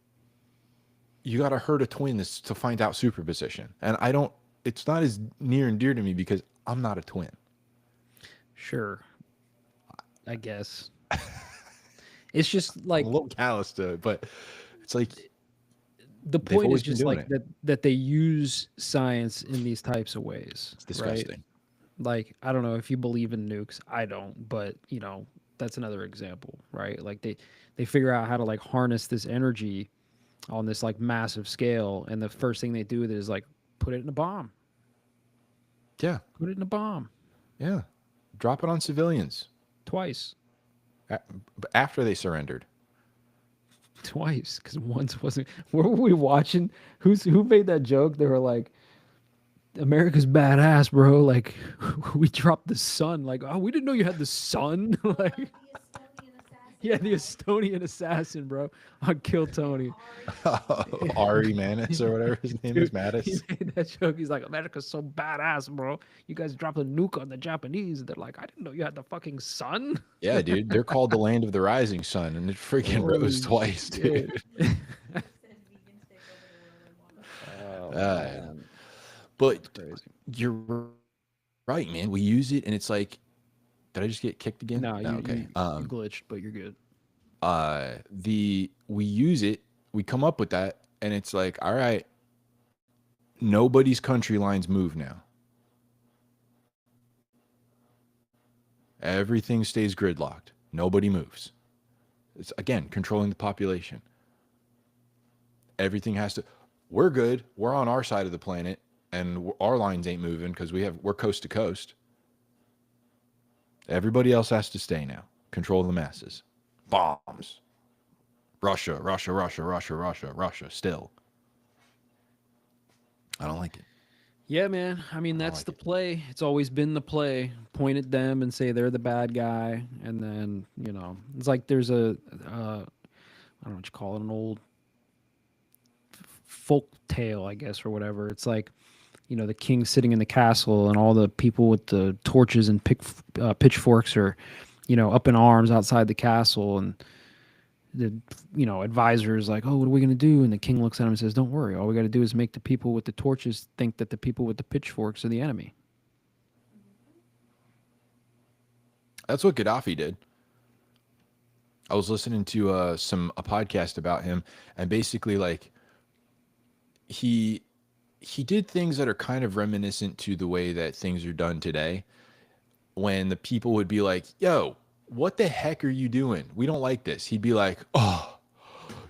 you got to hurt a twin to find out superposition. And I don't, it's not as near and dear to me because I'm not a twin. sure, I guess. It's just like I'm a little callous to it, but it's like, the they've point is always been just doing like it. that they use science in these types of ways. It's disgusting. Right? Like, I don't know if you believe in nukes. I don't, but you know, that's another example, right? Like they figure out how to like harness this energy on this like massive scale, and the first thing they do is like put it in a bomb. Yeah. Put it in a bomb Yeah. Drop it on civilians twice. after they surrendered. Twice, because once wasn't. Where were we watching? Who made that joke? They were like, "America's badass, bro." Like, we dropped the sun. Like, oh, we didn't know you had the sun. Like, The Estonian assassin. yeah, the Estonian assassin, bro, on Kill Tony. Ari Manis or whatever his name is, He Mattis. made that joke. He's like, "America's so badass, bro. You guys dropped a nuke on the Japanese." They're like, "I didn't know you had the fucking sun." Yeah, dude. They're called the land of the rising sun, and it freaking Holy rose twice, shit. dude. Said vegans take over the world. I want it. But Crazy. you're right, man. We use it, and it's like, did I just get kicked again? No, you, okay. you glitched, but you're good. We use it, we come up with that, and it's like, all right, nobody's country lines move now. Everything stays gridlocked. Nobody moves. It's again controlling the population. Everything has to. We're good. We're on our side of the planet, and our lines ain't moving because we're coast to coast. Everybody else has to stay now. Control the masses. Bombs. Russia, Russia, Russia, Russia, Russia, Russia. Still, I don't like it. Yeah, man. I mean, that's like the it. play. It's always been the play. Point at them and say they're the bad guy, and then you know, it's like there's a I don't know what you call it, an old folk tale, I guess, or whatever. It's like, you know, the king sitting in the castle, and all the people with the torches and pitchforks are, you know, up in arms outside the castle, and the, you know, advisors like, oh, what are we going to do? And the king looks at him and says, don't worry, all we got to do is make the people with the torches think that the people with the pitchforks are the enemy. That's what Gaddafi did. I was listening to a podcast about him, and basically like he did things that are kind of reminiscent to the way that things are done today, when the people would be like, yo, what the heck are you doing? We don't like this. He'd be like, oh,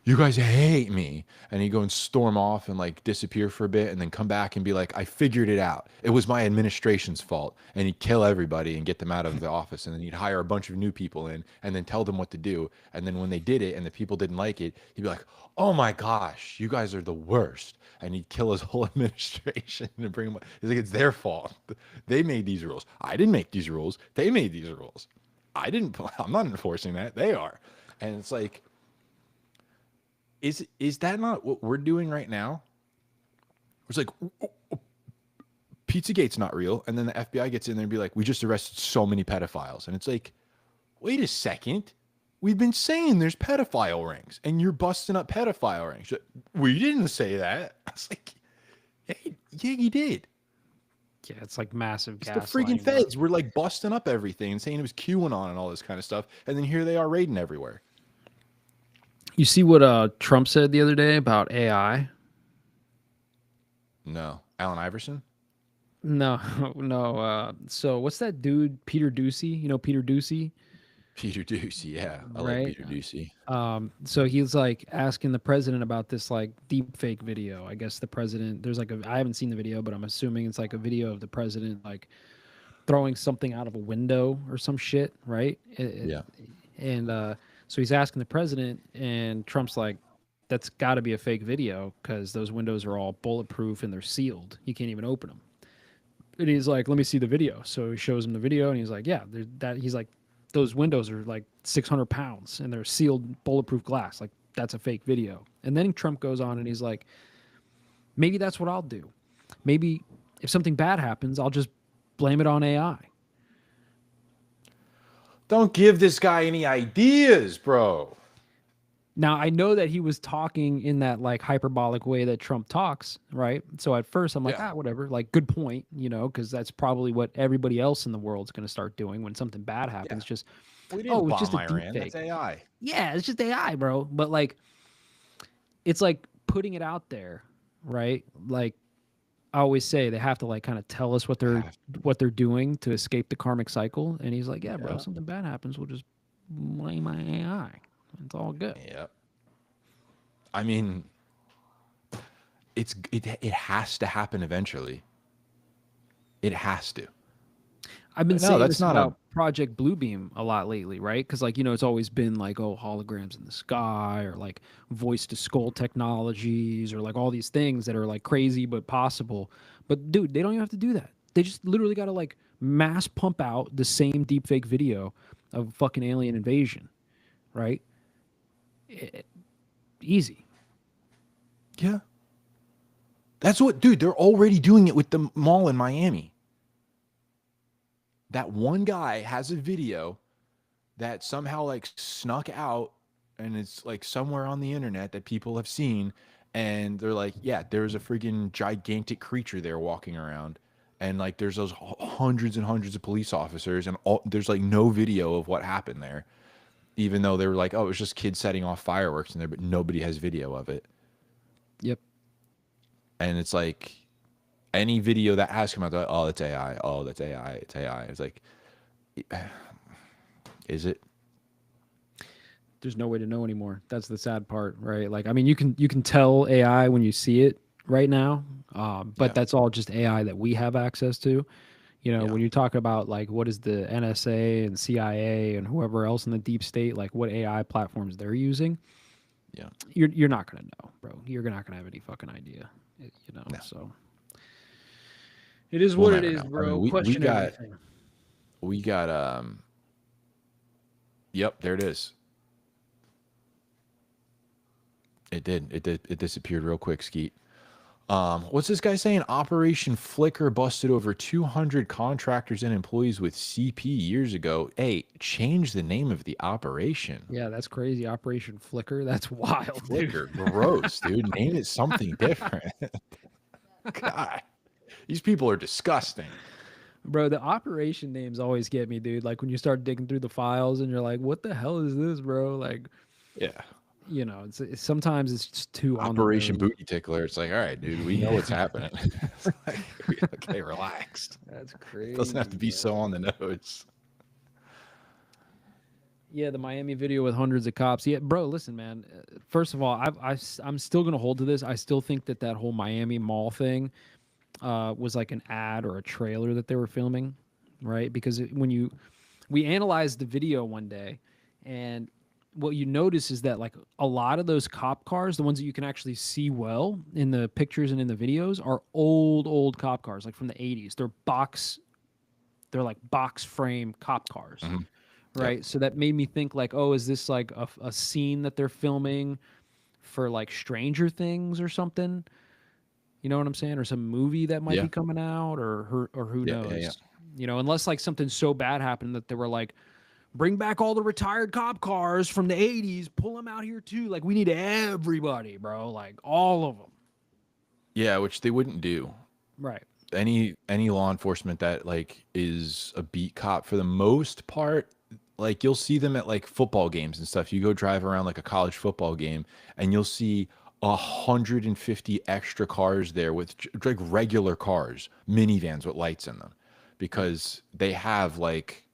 you guys hate me. And he'd go and storm off and like disappear for a bit, and then come back and be like, I figured it out. It was my administration's fault. And he'd kill everybody and get them out of the office. And then he'd hire a bunch of new people in and then tell them what to do. And then when they did it and the people didn't like it, he'd be like, oh my gosh, you guys are the worst. And he'd kill his whole administration and bring them. He's like, it's their fault. They made these rules. I didn't make these rules. They made these rules. I'm not enforcing that. They are. And it's like, is that not what we're doing right now? It's like, Pizzagate's not real. And then the FBI gets in there and be like, we just arrested so many pedophiles. And it's like, wait a second. We've been saying there's pedophile rings, and you're busting up pedophile rings. We didn't say that. I was like, hey, yeah, you did. Yeah, it's like massive It's gas. the freaking feds. We're like busting up everything and saying it was QAnon and all this kind of stuff. And then here they are raiding everywhere. You see what Trump said the other day about AI? No. Allen Iverson? No, no. So what's that dude, Peter Ducey? You know Peter Ducey? Peter Ducey, yeah. I Right. like Peter Ducey. So he's like asking the president about this like deep fake video. I guess the president, there's like I haven't seen the video, but I'm assuming it's like a video of the president like throwing something out of a window or some shit, right? Yeah. And so he's asking the president, and Trump's like, that's got to be a fake video because those windows are all bulletproof and they're sealed. You can't even open them. And he's like, let me see the video. So he shows him the video, and he's like, yeah, he's like, those windows are like 600 pounds and they're sealed bulletproof glass. Like, that's a fake video. And then Trump goes on and he's like, maybe that's what I'll do. Maybe if something bad happens, I'll just blame it on AI. Don't give this guy any ideas, bro. Now, I know that he was talking in that like hyperbolic way that Trump talks, right? So at first I'm like, Yeah. whatever, like good point, because that's probably what everybody else in the world's going to start doing when something bad happens. Yeah. Just, We didn't it's just a bomb deep Iran. fake. That's AI. Yeah, it's just AI, bro. But like, it's like putting it out there, right? Like I always say, they have to like kind of tell us what they're doing to escape the karmic cycle. And he's like, yeah, bro, if something bad happens, we'll just blame my AI. It's all good. Yep. I mean, it has to happen eventually. It has to. I've been No, saying that's this not about Project Bluebeam a lot lately, right? Because like, it's always been like, oh, holograms in the sky, or like voice to skull technologies, or like all these things that are like crazy but possible. But dude, they don't even have to do that. They just literally got to like mass pump out the same deepfake video of fucking alien invasion, right? Easy. Yeah. That's what, dude, they're already doing it with the mall in Miami. That one guy has a video that somehow like snuck out, and it's like somewhere on the internet that people have seen, and they're like, yeah, there's a freaking gigantic creature there walking around, and like there's those hundreds and hundreds of police officers, and there's like no video of what happened there, even though they were like, oh, it was just kids setting off fireworks in there, but nobody has video of it. Yep. And it's like, any video that has come out, like, oh, that's AI. Oh, that's AI. It's AI. It's like, is it? There's no way to know anymore. That's the sad part, right? Like, I mean, you can tell AI when you see it right now, but that's all just AI that we have access to. When you talk about like what is the NSA and CIA and whoever else in the deep state, like what AI platforms they're using, you're not gonna know, bro. You're not gonna have any fucking idea, No. So it is what it is, bro. I mean, Question everything. We got yep, there it is. It did. It disappeared real quick, Skeet. What's this guy saying? Operation Flicker busted over 200 contractors and employees with CP years ago. Hey, change the name of the operation. Yeah, that's crazy. Operation Flicker. That's wild. Flicker, gross, dude. Name it something different. God, these people are disgusting. Bro, the operation names always get me, dude. Like when you start digging through the files and you're like, what the hell is this, bro? Like, yeah. It's sometimes it's just too Operation Booty Tickler. It's like, all right, dude, we know what's happening. Like, okay, relax. That's crazy. It doesn't have to be so on the nose. Yeah, the Miami video with hundreds of cops. Yeah, bro, listen, man. First of all, I'm still gonna hold to this. I still think that whole Miami mall thing was like an ad or a trailer that they were filming, right? Because we analyzed the video one day, and what you notice is that like a lot of those cop cars, the ones that you can actually see well in the pictures and in the videos, are old cop cars, like from the 80s. They're like box frame cop cars. Mm-hmm. Right. Yep. So that made me think like, oh, is this like a scene that they're filming for like Stranger Things or something? You know what I'm saying? Or some movie that might be coming out, or who knows? Yeah. Unless like something so bad happened that they were like, bring back all the retired cop cars from the 80s, pull them out here too. Like we need everybody, bro. Like all of them. Yeah, which they wouldn't do. Right. Any law enforcement that like is a beat cop, for the most part, like you'll see them at like football games and stuff. You go drive around like a college football game and you'll see 150 extra cars there with like regular cars, minivans with lights in them, because they have like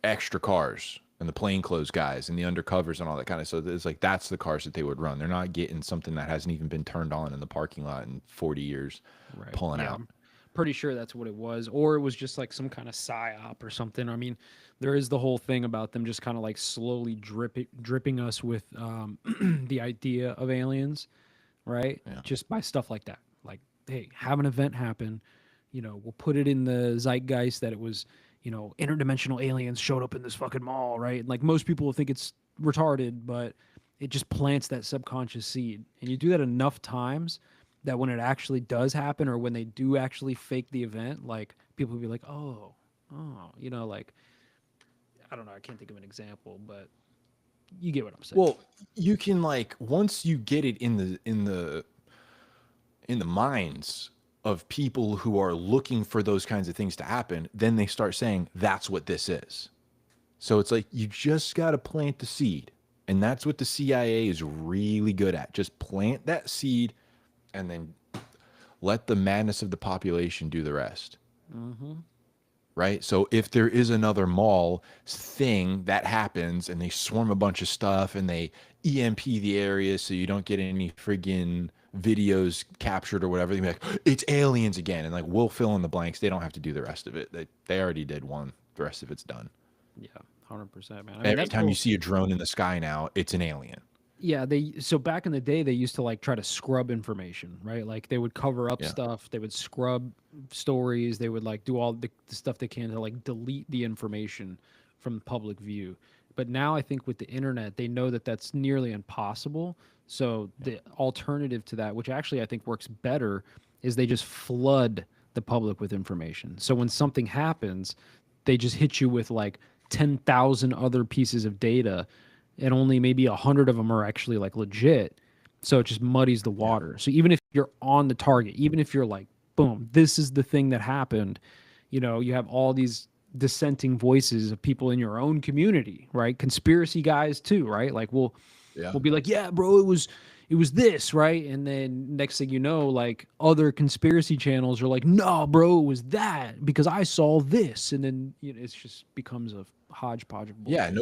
extra cars and the plainclothes guys and the undercovers and all that kind of stuff. So it's like, that's the cars that they would run. They're not getting something that hasn't even been turned on in the parking lot in 40 years, pulling out. I'm pretty sure that's what it was. Or it was just like some kind of psyop or something. I mean, there is the whole thing about them just kind of like slowly dripping us with the idea of aliens, right? Yeah. Just by stuff like that. Like, hey, have an event happen, we'll put it in the zeitgeist that it was, interdimensional aliens showed up in this fucking mall, right? And like most people will think it's retarded, but it just plants that subconscious seed. And you do that enough times that when it actually does happen, or when they do actually fake the event, like people will be like, oh, like, I don't know, I can't think of an example, but you get what I'm saying. Well, you can, like, once you get it in the minds of people who are looking for those kinds of things to happen, then they start saying that's what this is. So it's like you just got to plant the seed. And that's what the CIA is really good at. Just plant that seed and then let the madness of the population do the rest. Right? So if there is another mall thing that happens and they swarm a bunch of stuff and they EMP the area so you don't get any friggin' videos captured or whatever, they'll be like, it's aliens again. And like, we'll fill in the blanks. They don't have to do the rest of it. They already did one. The rest of it's done. Yeah, 100%, man. I mean, Every that's time cool. you see a drone in the sky now, it's an alien. Yeah, so back in the day they used to like try to scrub information, right? Like they would cover up Yeah. stuff, they would scrub stories, they would like do all the stuff they can to like delete the information from public view. But now I think with the internet, they know that that's nearly impossible. So the alternative to that, which actually I think works better, is they just flood the public with information. So when something happens, they just hit you with like 10,000 other pieces of data, and only maybe 100 of them are actually like legit. So it just muddies the water. So even if you're on the target, even if you're like, boom, this is the thing that happened, you have all these dissenting voices of people in your own community, right? Conspiracy guys too, right? Like we'll be like, yeah, bro, it was this, right? And then next thing you know, like other conspiracy channels are like, no, bro, it was that because I saw this. And then it's just becomes a hodgepodge of bullshit.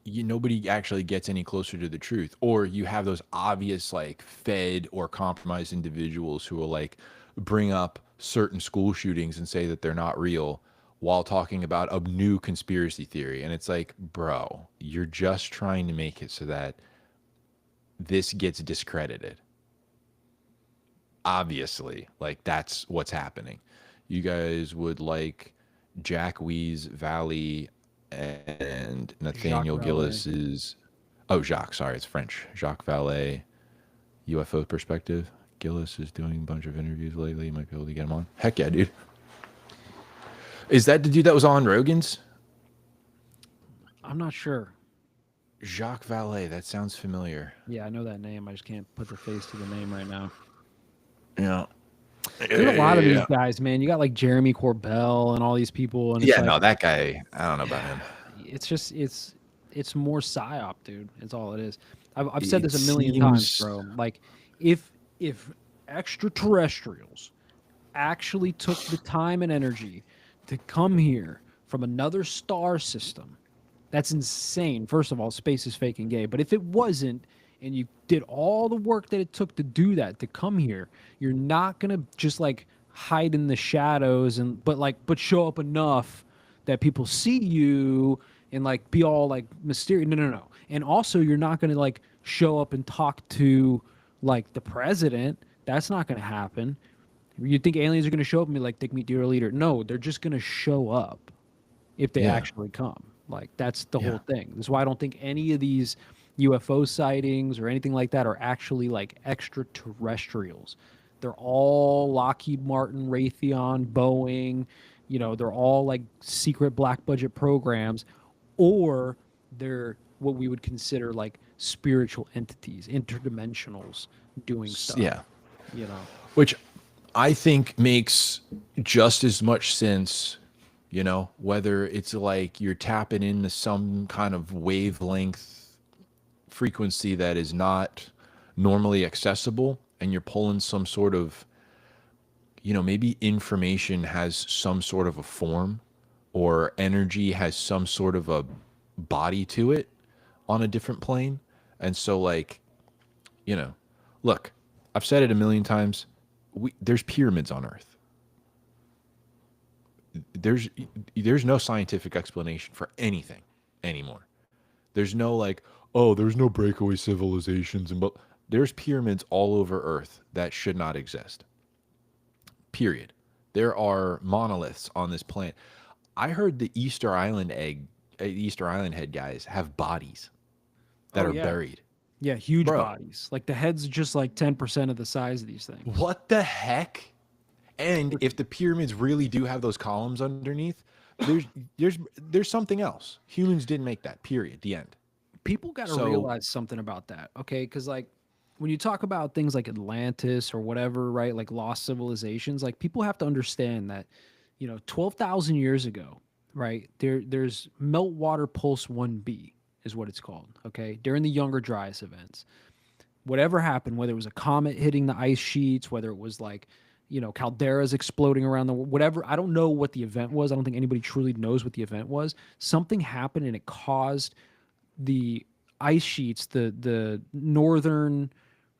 Yeah, nobody actually gets any closer to the truth. Or you have those obvious like fed or compromised individuals who will like bring up certain school shootings and say that they're not real while talking about a new conspiracy theory. And it's like, bro, you're just trying to make it so that this gets discredited. Obviously, like that's what's happening. You guys would like Jack Wee's Valley and Nathaniel Jacques Vallée. Gillis's Jacques, sorry, it's French. Jacques Vallée UFO perspective. Gillis is doing a bunch of interviews lately. You might be able to get him on. Heck yeah, dude. Is that the dude that was on Rogan's? I'm not sure. Jacques Vallée, that sounds familiar. Yeah, I know that name. I just can't put the face to the name right now. Yeah. There's a lot of these guys, man. You got like Jeremy Corbell and all these people. And it's Yeah, like, no, that guy, I don't know about him. it's just it's more psyop, dude. It's all it is. I've said It this a million times, seems- bro. Like if extraterrestrials actually took the time and energy to come here from another star system, that's insane. First of all, space is fake and gay. But if it wasn't, and you did all the work that it took to do that, to come here, you're not gonna just like hide in the shadows but show up enough that people see you and like be all like mysterious. No. And also you're not gonna like show up and talk to like the president. That's not gonna happen. You think aliens are gonna show up and be like, take me to your leader? No, they're just gonna show up if they Yeah. actually come. Like that's the Yeah. whole thing. That's why I don't think any of these UFO sightings or anything like that are actually like extraterrestrials. They're all Lockheed Martin, Raytheon, Boeing. They're all like secret black budget programs, or they're what we would consider like spiritual entities, interdimensionals doing stuff. Yeah. Which I think makes just as much sense, whether it's like you're tapping into some kind of wavelength frequency that is not normally accessible and you're pulling some sort of, maybe information has some sort of a form or energy has some sort of a body to it on a different plane. And so like, look, I've said it a million times. There's pyramids on Earth. There's no scientific explanation for anything anymore. There's no like, oh, there's no breakaway civilizations, but there's pyramids all over Earth that should not exist. Period. There are monoliths on this planet. I heard the Easter Island head guys have bodies that Oh are yeah. buried. Yeah, huge Bro, bodies. Like the head's just like 10% of the size of these things. what the heck? And if the pyramids really do have those columns underneath, there's there's something else. Humans didn't make that. Period. The end. People got to So realize something about that, okay? Because like when you talk about things like Atlantis or whatever, right? Like lost civilizations, like people have to understand that, 12,000 years ago, right? There's meltwater pulse 1b is what it's called, okay? During the Younger Dryas events, whatever happened, whether it was a comet hitting the ice sheets, whether it was like, calderas exploding around the world, whatever. I don't know what the event was. I don't think anybody truly knows what the event was. Something happened and it caused the ice sheets, the northern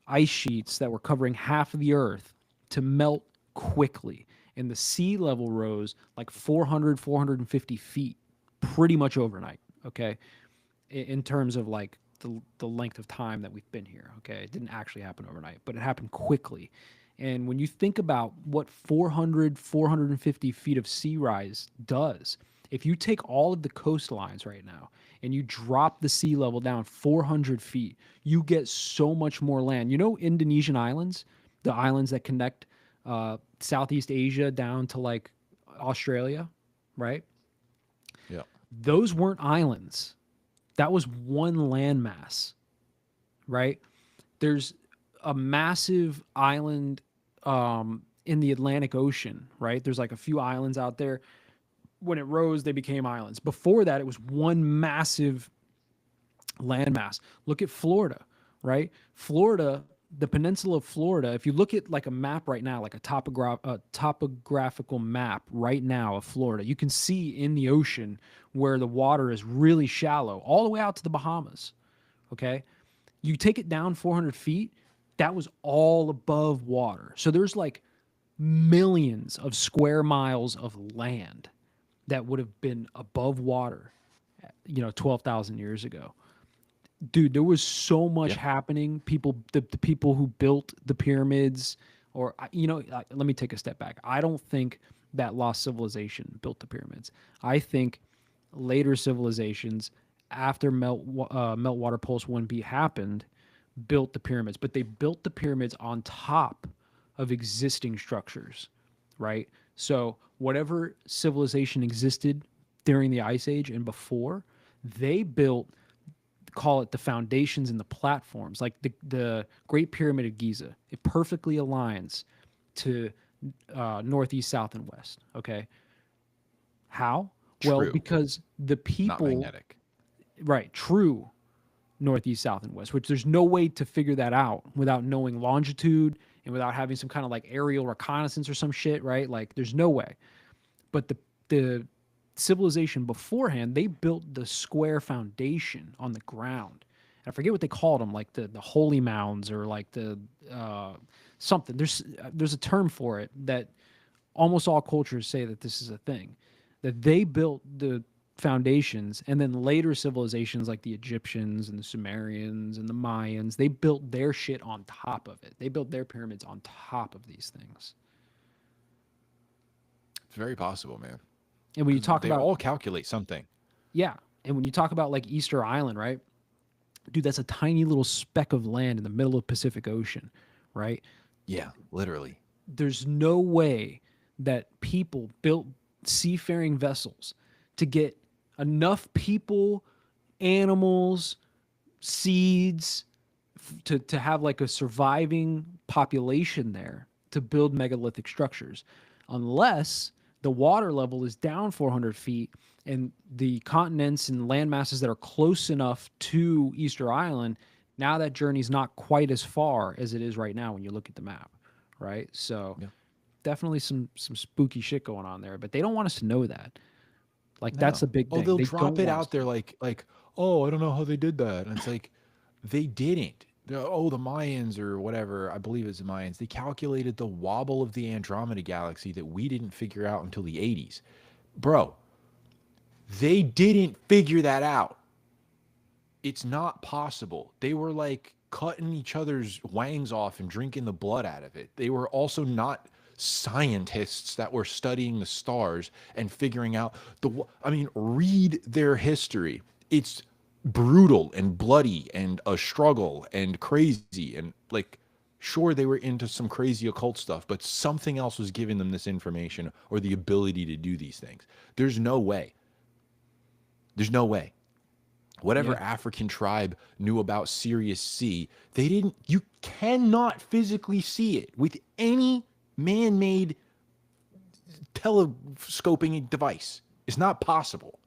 ice sheets that were covering half of the earth to melt quickly. And the sea level rose like 400, 450 feet pretty much overnight, okay? In terms of like the length of time that we've been here, okay? It didn't actually happen overnight, but it happened quickly. And when you think about what 400, 450 feet of sea rise does, if you take all of the coastlines right now and you drop the sea level down 400 feet, you get so much more land. You know, Indonesian islands, the islands that connect Southeast Asia down to like Australia, right? yeah. Those weren't islands. That was one landmass, right? There's a massive island in the Atlantic Ocean, right? There's like a few islands out there. When it rose, they became islands. Before that, it was one massive landmass. Look at Florida, right? Florida, the peninsula of Florida, if you look at like a map right now, like a topographical map right now of Florida, you can see in the ocean where the water is really shallow, all the way out to the Bahamas, okay? You take it down 400 feet, that was all above water. So there's like millions of square miles of land that would have been above water, 12,000 years ago. Dude, there was so much happening. The people who built the pyramids, or let me take a step back. I don't think that lost civilization built the pyramids. I think later civilizations, after meltwater pulse 1b happened, built the pyramids. But they built the pyramids on top of existing structures, right? So whatever civilization existed during the Ice Age and before, they built, call it the foundations and the platforms, like the Great Pyramid of Giza. It perfectly aligns to northeast, south, and west. Okay, how? Well, True. because the Not people, magnetic. right? True, northeast, south, and west. Which there's no way to figure that out without knowing longitude and without having some kind of like aerial reconnaissance or some shit, right? Like, there's no way. But the civilization beforehand, they built the square foundation on the ground. And I forget what they called them, like the holy mounds or like the something. There's a term for it that almost all cultures say that this is a thing, that they built the foundations, and then later civilizations like the Egyptians and the Sumerians and the Mayans, they built their shit on top of it. They built their pyramids on top of these things. It's very possible, man. And when you talk They about all calculate something. yeah, and when you talk about like Easter Island, right? Dude, that's a tiny little speck of land in the middle of Pacific Ocean, right? Yeah, literally. There's no way that people built seafaring vessels to get enough people, animals, seeds to have like a surviving population there to build megalithic structures, unless the water level is down 400 feet and the continents and land masses that are close enough to Easter Island, now that journey's not quite as far as it is right now when you look at the map, right? So definitely some spooky shit going on there, but they don't want us to know that. Like, that's a big thing. Oh, they'll They drop don't it want us out there like, oh, I don't know how they did that. And it's like, they didn't. Oh, the Mayans or whatever, I believe it's the Mayans, they calculated the wobble of the Andromeda galaxy that we didn't figure out until the 80s. Bro, they didn't figure that out. It's not possible. They were like cutting each other's wangs off and drinking the blood out of it. They were also not scientists that were studying the stars and figuring out I mean, read their history. It's brutal and bloody and a struggle and crazy and like, sure, they were into some crazy occult stuff, but something else was giving them this information or the ability to do these things. There's no way. There's no way. Whatever Yeah. African tribe knew about Sirius C, they didn't. You cannot physically see it with any man-made telescoping device. It's not possible.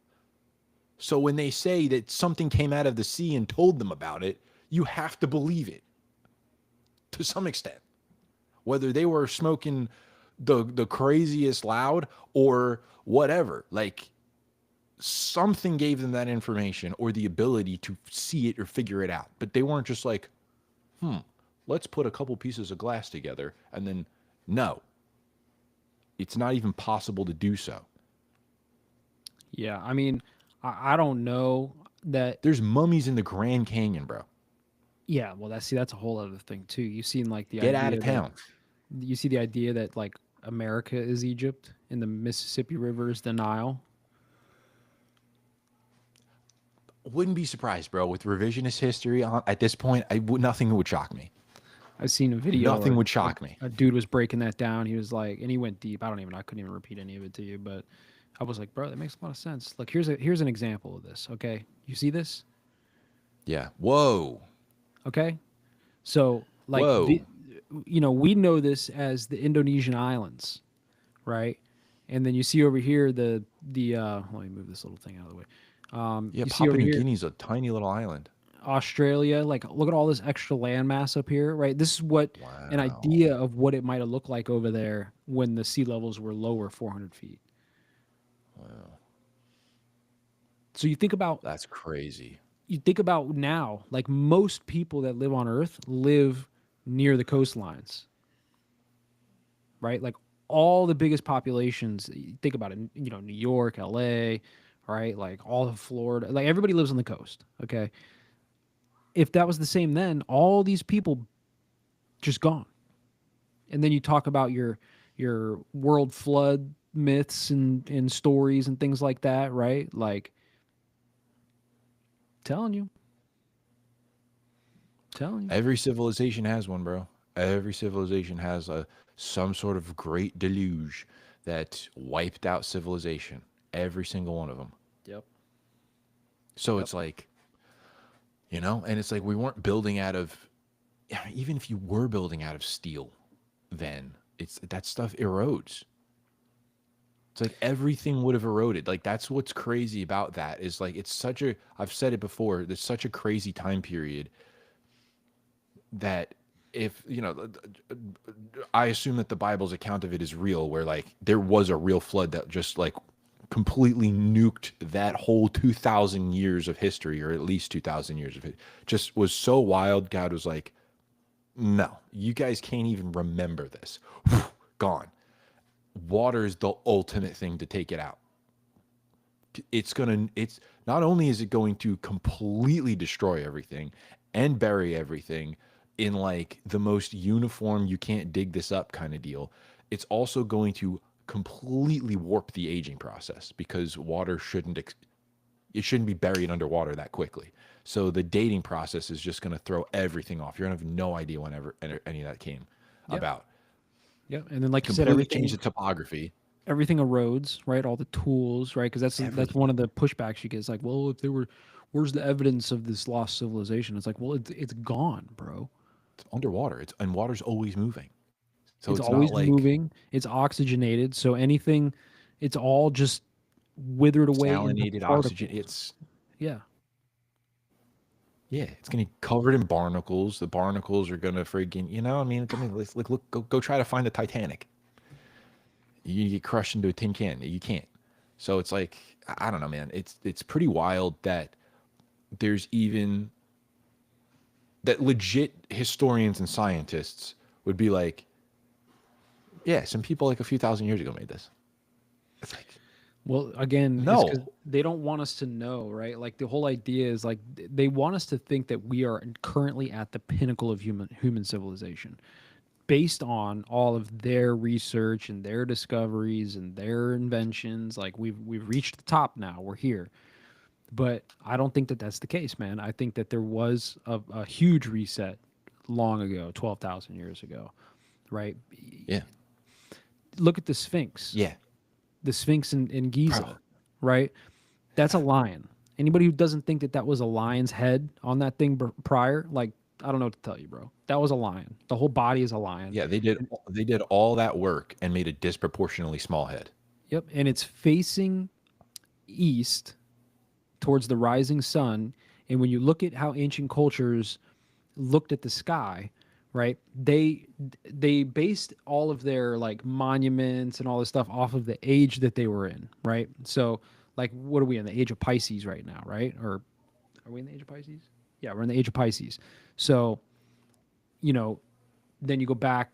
So when they say that something came out of the sea and told them about it, you have to believe it to some extent. Whether they were smoking the craziest loud or whatever, like something gave them that information or the ability to see it or figure it out. But they weren't just like, let's put a couple pieces of glass together and then no. It's not even possible to do so. Yeah, I mean, I don't know that. There's mummies in the Grand Canyon, bro. Yeah, well, that's a whole other thing too. You've seen like the Get idea out of town. You see the idea that like America is Egypt and the Mississippi River is the Nile. Wouldn't be surprised, bro. With revisionist history at this point, nothing would shock me. I've seen a video. Nothing where would shock me. A dude was breaking that down. He was like, and he went deep. I couldn't even repeat any of it to you, but I was like, bro, that makes a lot of sense. Like, here's an example of this. Okay, you see this? Yeah. Whoa. Okay, so like, Whoa. we know this as the Indonesian islands, right? And then you see over here let me move this little thing out of the way. Yeah, you see Papua over New here Guinea's a tiny little island. Australia, like look at all this extra land mass up here, right? This is what an idea of what it might have looked like over there when the sea levels were lower 400 feet. Wow. So you think about That's crazy. now, like most people that live on Earth live near the coastlines, right? Like all the biggest populations, you think about it, New York, LA, right? Like all of Florida, like everybody lives on the coast, okay? If that was the same then, all these people just gone. And then you talk about your world flood myths and stories and things like that, right? Like, telling you. Every civilization has one, bro. Every civilization has some sort of great deluge that wiped out civilization. Every single one of them. Yep. So it's like, and it's like we weren't building out of, even if you were building out of steel, then that stuff erodes. It's like everything would have eroded. Like that's what's crazy about that is like I've said it before, there's such a crazy time period that if, I assume that the Bible's account of it is real, where like there was a real flood that just like completely nuked that whole 2,000 years of history, or at least 2,000 years of it. Just was so wild. God was like, no, you guys can't even remember this. Gone. Water is the ultimate thing to take it out. It's not only is it going to completely destroy everything and bury everything in like the most uniform, you can't dig this up kind of deal. It's also going to completely warp the aging process because water shouldn't be buried underwater that quickly. So the dating process is just going to throw everything off. You're going to have no idea whenever any of that came about. Yep. And then like you said, Completely change the topography. Everything erodes, right? All the tools, right? Because that's one of the pushbacks you get. It's like, well, if there were, where's the evidence of this lost civilization? It's like, well, it's gone, bro. It's underwater. And water's always moving. So it's always moving. It's oxygenated. So anything, it's all just withered away. Salinated oxygen. Yeah, it's gonna be covered in barnacles. The barnacles are gonna freaking, go try to find the Titanic. You get crushed into a tin can. You can't. So it's like, I don't know, man. It's pretty wild that there's even that legit historians and scientists would be like, yeah, some people like a few thousand years ago made this. It's like, well, again, no, it's 'cause they don't want us to know, right? Like the whole idea is like they want us to think that we are currently at the pinnacle of human civilization, based on all of their research and their discoveries and their inventions. Like we've reached the top now. We're here. But I don't think that that's the case, man. I think that there was a huge reset long ago, 12,000 years ago, right? Yeah. Look at the Sphinx. Yeah. The Sphinx in Giza, Bro. right? That's a lion. Anybody who doesn't think that that was a lion's head on that thing prior, like, I don't know what to tell you, bro. That was a lion. The whole body is a lion. Yeah, they did all that work and made a disproportionately small head. Yep. And it's facing east towards the rising sun. And when you look at how ancient cultures looked at the sky, right, they based all of their like monuments and all this stuff off of the age that they were in, right? So like, what are we in the age of Pisces right now, right? Or are we in the age of Pisces? Yeah, we're in the age of Pisces. So, you know, then you go back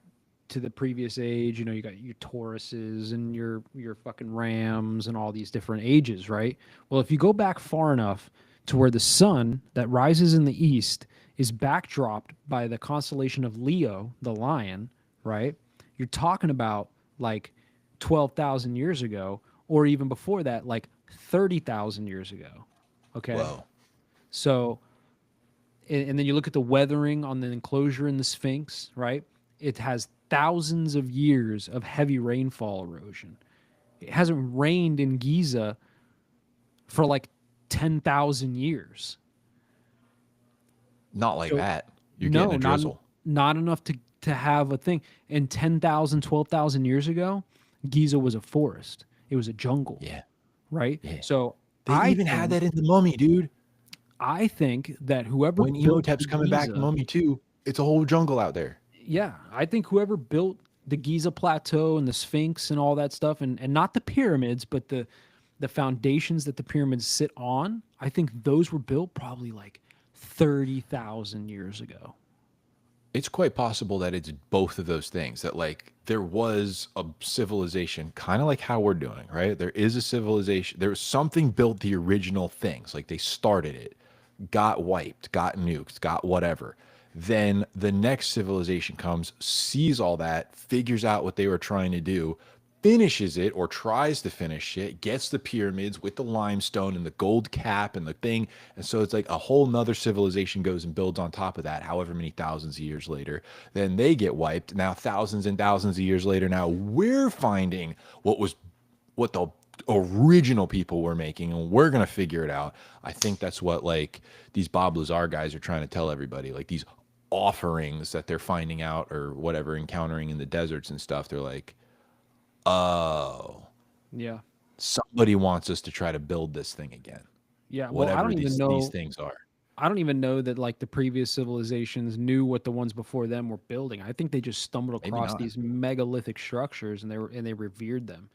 to the previous age, you know, you got your Tauruses and your fucking Rams and all these different ages, right? Well, if you go back far enough to where the sun that rises in the east is backdropped by the constellation of Leo, the lion, right? You're talking about like 12,000 years ago, or even before that, like 30,000 years ago. Okay. Whoa. So, and then you look at the weathering on the enclosure in the Sphinx, right? It has thousands of years of heavy rainfall erosion. It hasn't rained in Giza for like 10,000 years. Not like So- that. You're No, getting a drizzle. not enough to have a thing. And 10,000, 12,000 years ago, Giza was a forest. It was a jungle, Yeah. right? Yeah. So They I even had think- that in the Mummy, dude. I think that whoever When built Imhotep's the coming back in Giza- Mummy 2, it's a whole jungle out there. Yeah, I think whoever built the Giza Plateau and the Sphinx and all that stuff, and not the pyramids, but the foundations that the pyramids sit on, I think those were built probably like 30,000 years ago. It's quite possible that it's both of those things, that like there was a civilization kind of like how we're doing, right? There is a civilization, there was something built the original things, like they started it, got wiped, got nuked, got whatever. Then the next civilization comes, sees all that, figures out what they were trying to do, finishes it or tries to finish it, gets the pyramids with the limestone and the gold cap and the thing. And so it's like a whole nother civilization goes and builds on top of that, however many thousands of years later. Then they get wiped. Now, thousands and thousands of years later, now we're finding what the original people were making, and we're going to figure it out. I think that's what like these Bob Lazar guys are trying to tell everybody, like these offerings that they're finding out or whatever, encountering in the deserts and stuff. They're like, oh, Yeah. somebody wants us to try to build this thing again. Yeah. Well, Whatever I don't even these know. things are. I don't even know that like the previous civilizations knew what the ones before them were building. I think they just stumbled Maybe across not. these megalithic structures and they revered them,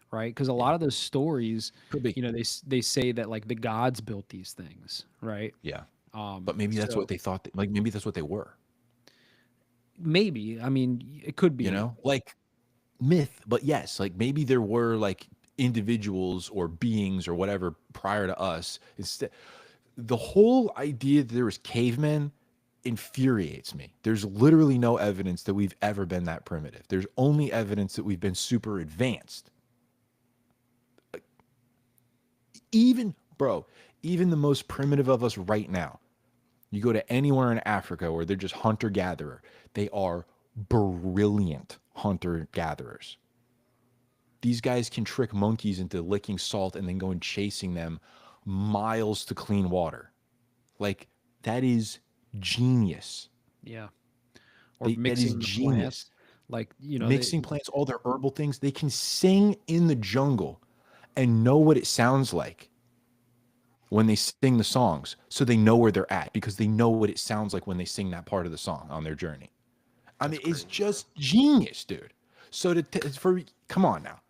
right? Because a lot of those stories, Could be. you know, they say that like the gods built these things, right? Yeah. Um, But maybe that's so- what they thought. Like maybe that's what they were. maybe. I mean, it could be. You know, like myth. But yes, like maybe there were like individuals or beings or whatever prior to us. Instead, the whole idea that there was cavemen infuriates me. There's literally no evidence that we've ever been that primitive. There's only evidence that we've been super advanced. Even, bro, even the most primitive of us right now, you go to anywhere in Africa where they're just hunter-gatherer, they are brilliant hunter-gatherers. These guys can trick monkeys into licking salt and then going chasing them miles to clean water. Like, that is genius. Yeah. Or That is mixing the genius. plants. Like, you know, Mixing plants, all their herbal things, they can sing in the jungle and know what it sounds like when they sing the songs. So they know where they're at because they know what it sounds like when they sing that part of the song on their journey. I mean, it's just genius, dude. So come on now.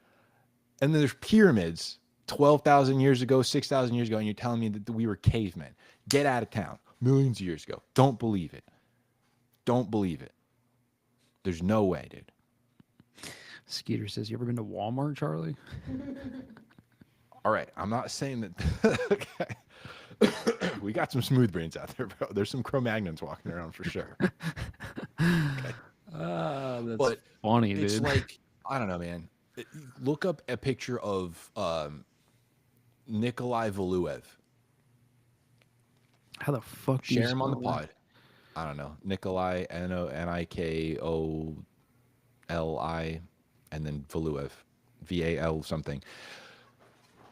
And then there's pyramids 12,000 years ago, 6,000 years ago, and you're telling me that we were cavemen. Get out of town. Millions of years ago. Don't believe it. Don't believe it. There's no way, dude. Skeeter says, "You ever been to Walmart, Charlie?" All right, I'm not saying that. Okay. We got some smooth brains out there, bro. There's some Cro-Magnons walking around for sure. Okay. That's But funny, it's dude. like, I don't know, man. Look up a picture of Nikolai Valuev. How the fuck do you Share him on the spell that? pod. I don't know. Nikolai Nikolli, and then Valuev, VAL something.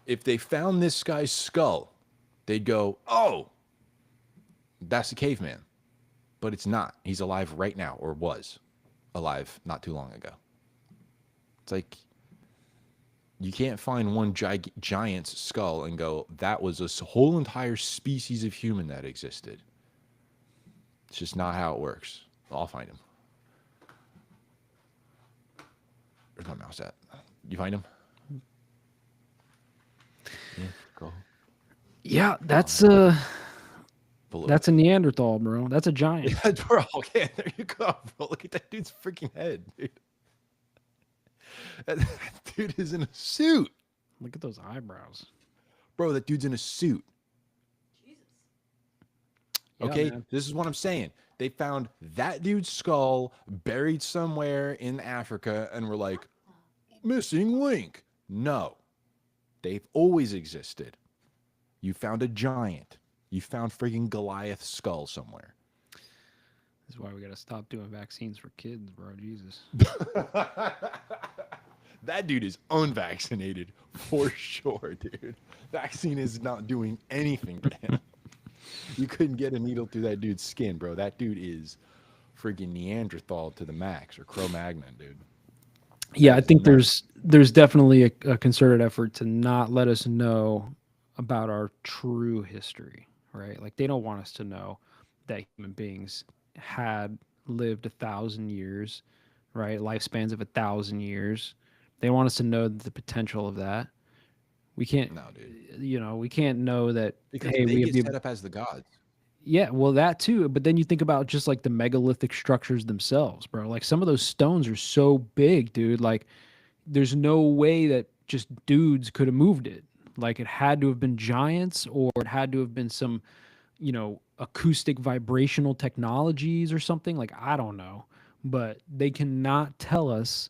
If they found this guy's skull, they'd go, "Oh, that's a caveman," but it's not. He's alive right now, or was alive not too long ago. It's like you can't find one giant's skull and go, "That was a whole entire species of human that existed." It's just not how it works. I'll find him. Where's my mouse at? You find him? Yeah, go. Yeah, that's Below. a Neanderthal, bro. That's a giant. Yeah, bro. Okay, there you go, bro. Look at that dude's freaking head, dude. That dude is in a suit. Look at those eyebrows. Bro, that dude's in a suit. Yeah, Okay, man. this is what I'm saying. They found that dude's skull buried somewhere in Africa and were like, missing link. No, they've always existed. You found a giant. You found friggin' Goliath's skull somewhere. This is why we gotta stop doing vaccines for kids, bro. Jesus. That dude is unvaccinated for sure, dude. Vaccine is not doing anything to him. You couldn't get a needle through that dude's skin, bro. That dude is friggin' Neanderthal to the max, or Cro-Magnon, dude. Yeah, I think there's definitely a concerted effort to not let us know about our true history, right? Like they don't want us to know that human beings had lived 1,000 years, right? Lifespans of 1,000 years. They want us to know the potential of that. We can't, No, dude. we can't know that. Because Hey, they we get have the set up as the gods. yeah, well, that too. But then you think about just like the megalithic structures themselves, bro. Like some of those stones are so big, dude. Like there's no way that just dudes could have moved it. Like it had to have been giants, or it had to have been some, acoustic vibrational technologies or something. Like I don't know. But they cannot tell us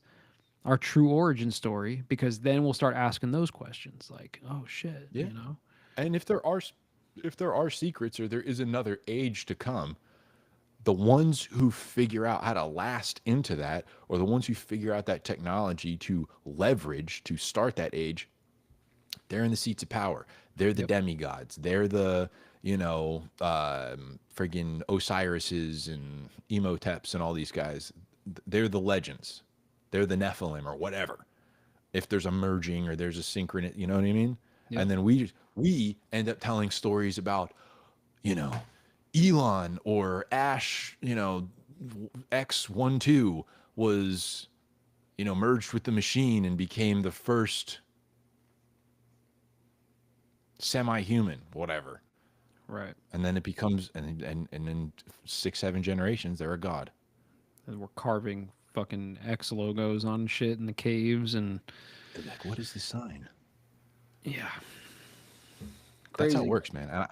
our true origin story, because then we'll start asking those questions like, oh shit, Yeah. And if there are secrets, or there is another age to come, the ones who figure out how to last into that, or the ones who figure out that technology to leverage to start that age, they're in the seats of power. They're the demigods. They're the, friggin' Osiris's and Emoteps and all these guys. They're the legends. They're the Nephilim or whatever. If there's a merging or there's a synchronous, you know what I mean? Yep. And then we end up telling stories about, Elon or Ash, X12 was, merged with the machine and became the first semi-human, whatever. Right. And then it becomes, and in 6-7 generations, they're a god. And we're carving fucking X logos on shit in the caves, and They're like, what is the sign? yeah. That's how it Crazy. works, man. And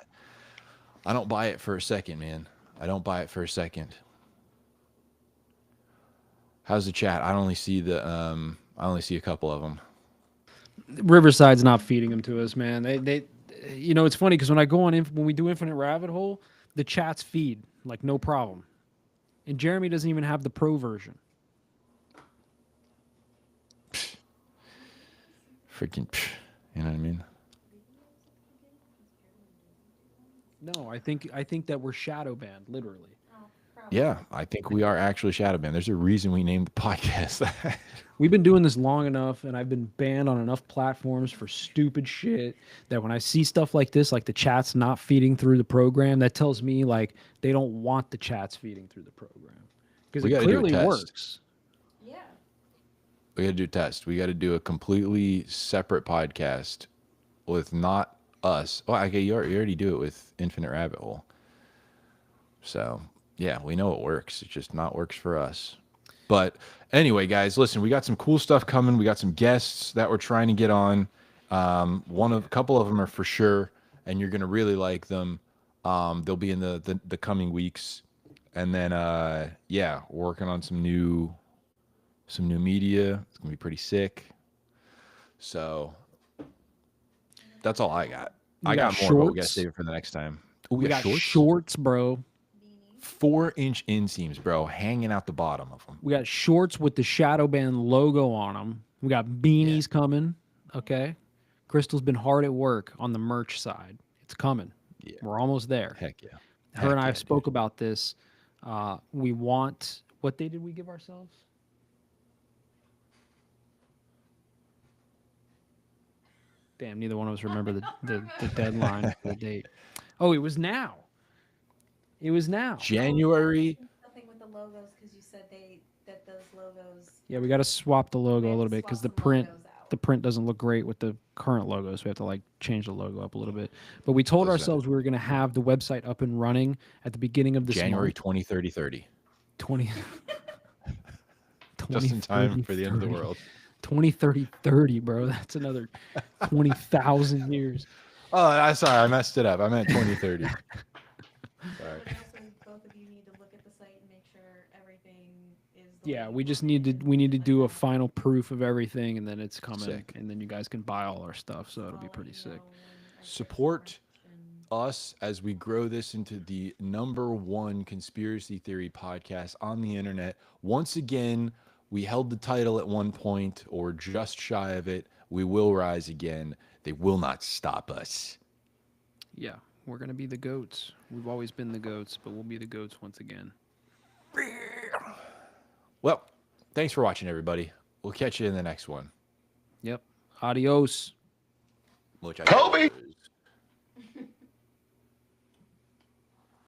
I don't buy it for a second, man. I don't buy it for a second. How's the chat? I only see a couple of them. Riverside's not feeding them to us, man. They it's funny because when I go on when we do Infinite Rabbit Hole, the chats feed like no problem, and Jeremy doesn't even have the pro version. Freaking, you know what I mean? No, I think that we're shadow banned, literally. Oh, probably. Yeah, I think we are actually shadow banned. There's a reason we named the podcast that. We've been doing this long enough, and I've been banned on enough platforms for stupid shit that when I see stuff like this, like the chat's not feeding through the program, that tells me like they don't want the chats feeding through the program, because We it gotta do a clearly test. works. Yeah. We got to do a test. We got to do a completely separate podcast with not us. Oh, okay, you already do it with Infinite Rabbit Hole. So, yeah, we know it works. It just not works for us. But anyway, guys, listen, we got some cool stuff coming. We got some guests that we're trying to get on. A couple of them are for sure, and you're going to really like them. They'll be in the coming weeks. And then yeah, working on some new media. It's gonna be pretty sick. So that's all I got. I got more, but we gotta save it for the next time. Ooh, We got shorts, bro. Beanie. 4-inch inseams, bro, hanging out the bottom of them. We got shorts with the Shadow Band logo on them. We got beanies coming. Okay. Crystal's been hard at work on the merch side. It's coming. Yeah. We're almost there. Heck yeah. Her and I Heck have yeah, spoke about this. We want, what day did we give ourselves? Damn, neither one of us remember the deadline for the date. Oh, it was now. It was now. January. Something with the logos because you said that those logos. Yeah, we got to swap the logo we a have little to bit because swap the some print logos out. the print doesn't look great with the current logo, so we have to like change the logo up a little bit. But we told What's that? ourselves we were going to have the website up and running at the beginning of this January month. 20, 30, 30. 20 Just in time 30, for the end of the 30. world. 20, 30, 30, bro. That's another 20,000 years. Oh, I'm sorry. I messed it up. I meant 2030. Sorry. But also, both of you need to look at the site and make sure everything is. the Yeah, way we you just want need to it. we need to do a Like, final proof of everything, and then it's coming, Sick. and then you guys can buy all our stuff, so it'll be I'll pretty let you sick. know when I get Support more and- us as we grow this into the #1 conspiracy theory podcast on the internet. Once again, we held the title at one point or just shy of it. We will rise again. They will not stop us. Yeah, we're gonna be the goats. We've always been the goats, but we'll be the goats once again. Well, thanks for watching, everybody. We'll catch you in the next one. Yep. Adios. Muchas gracias.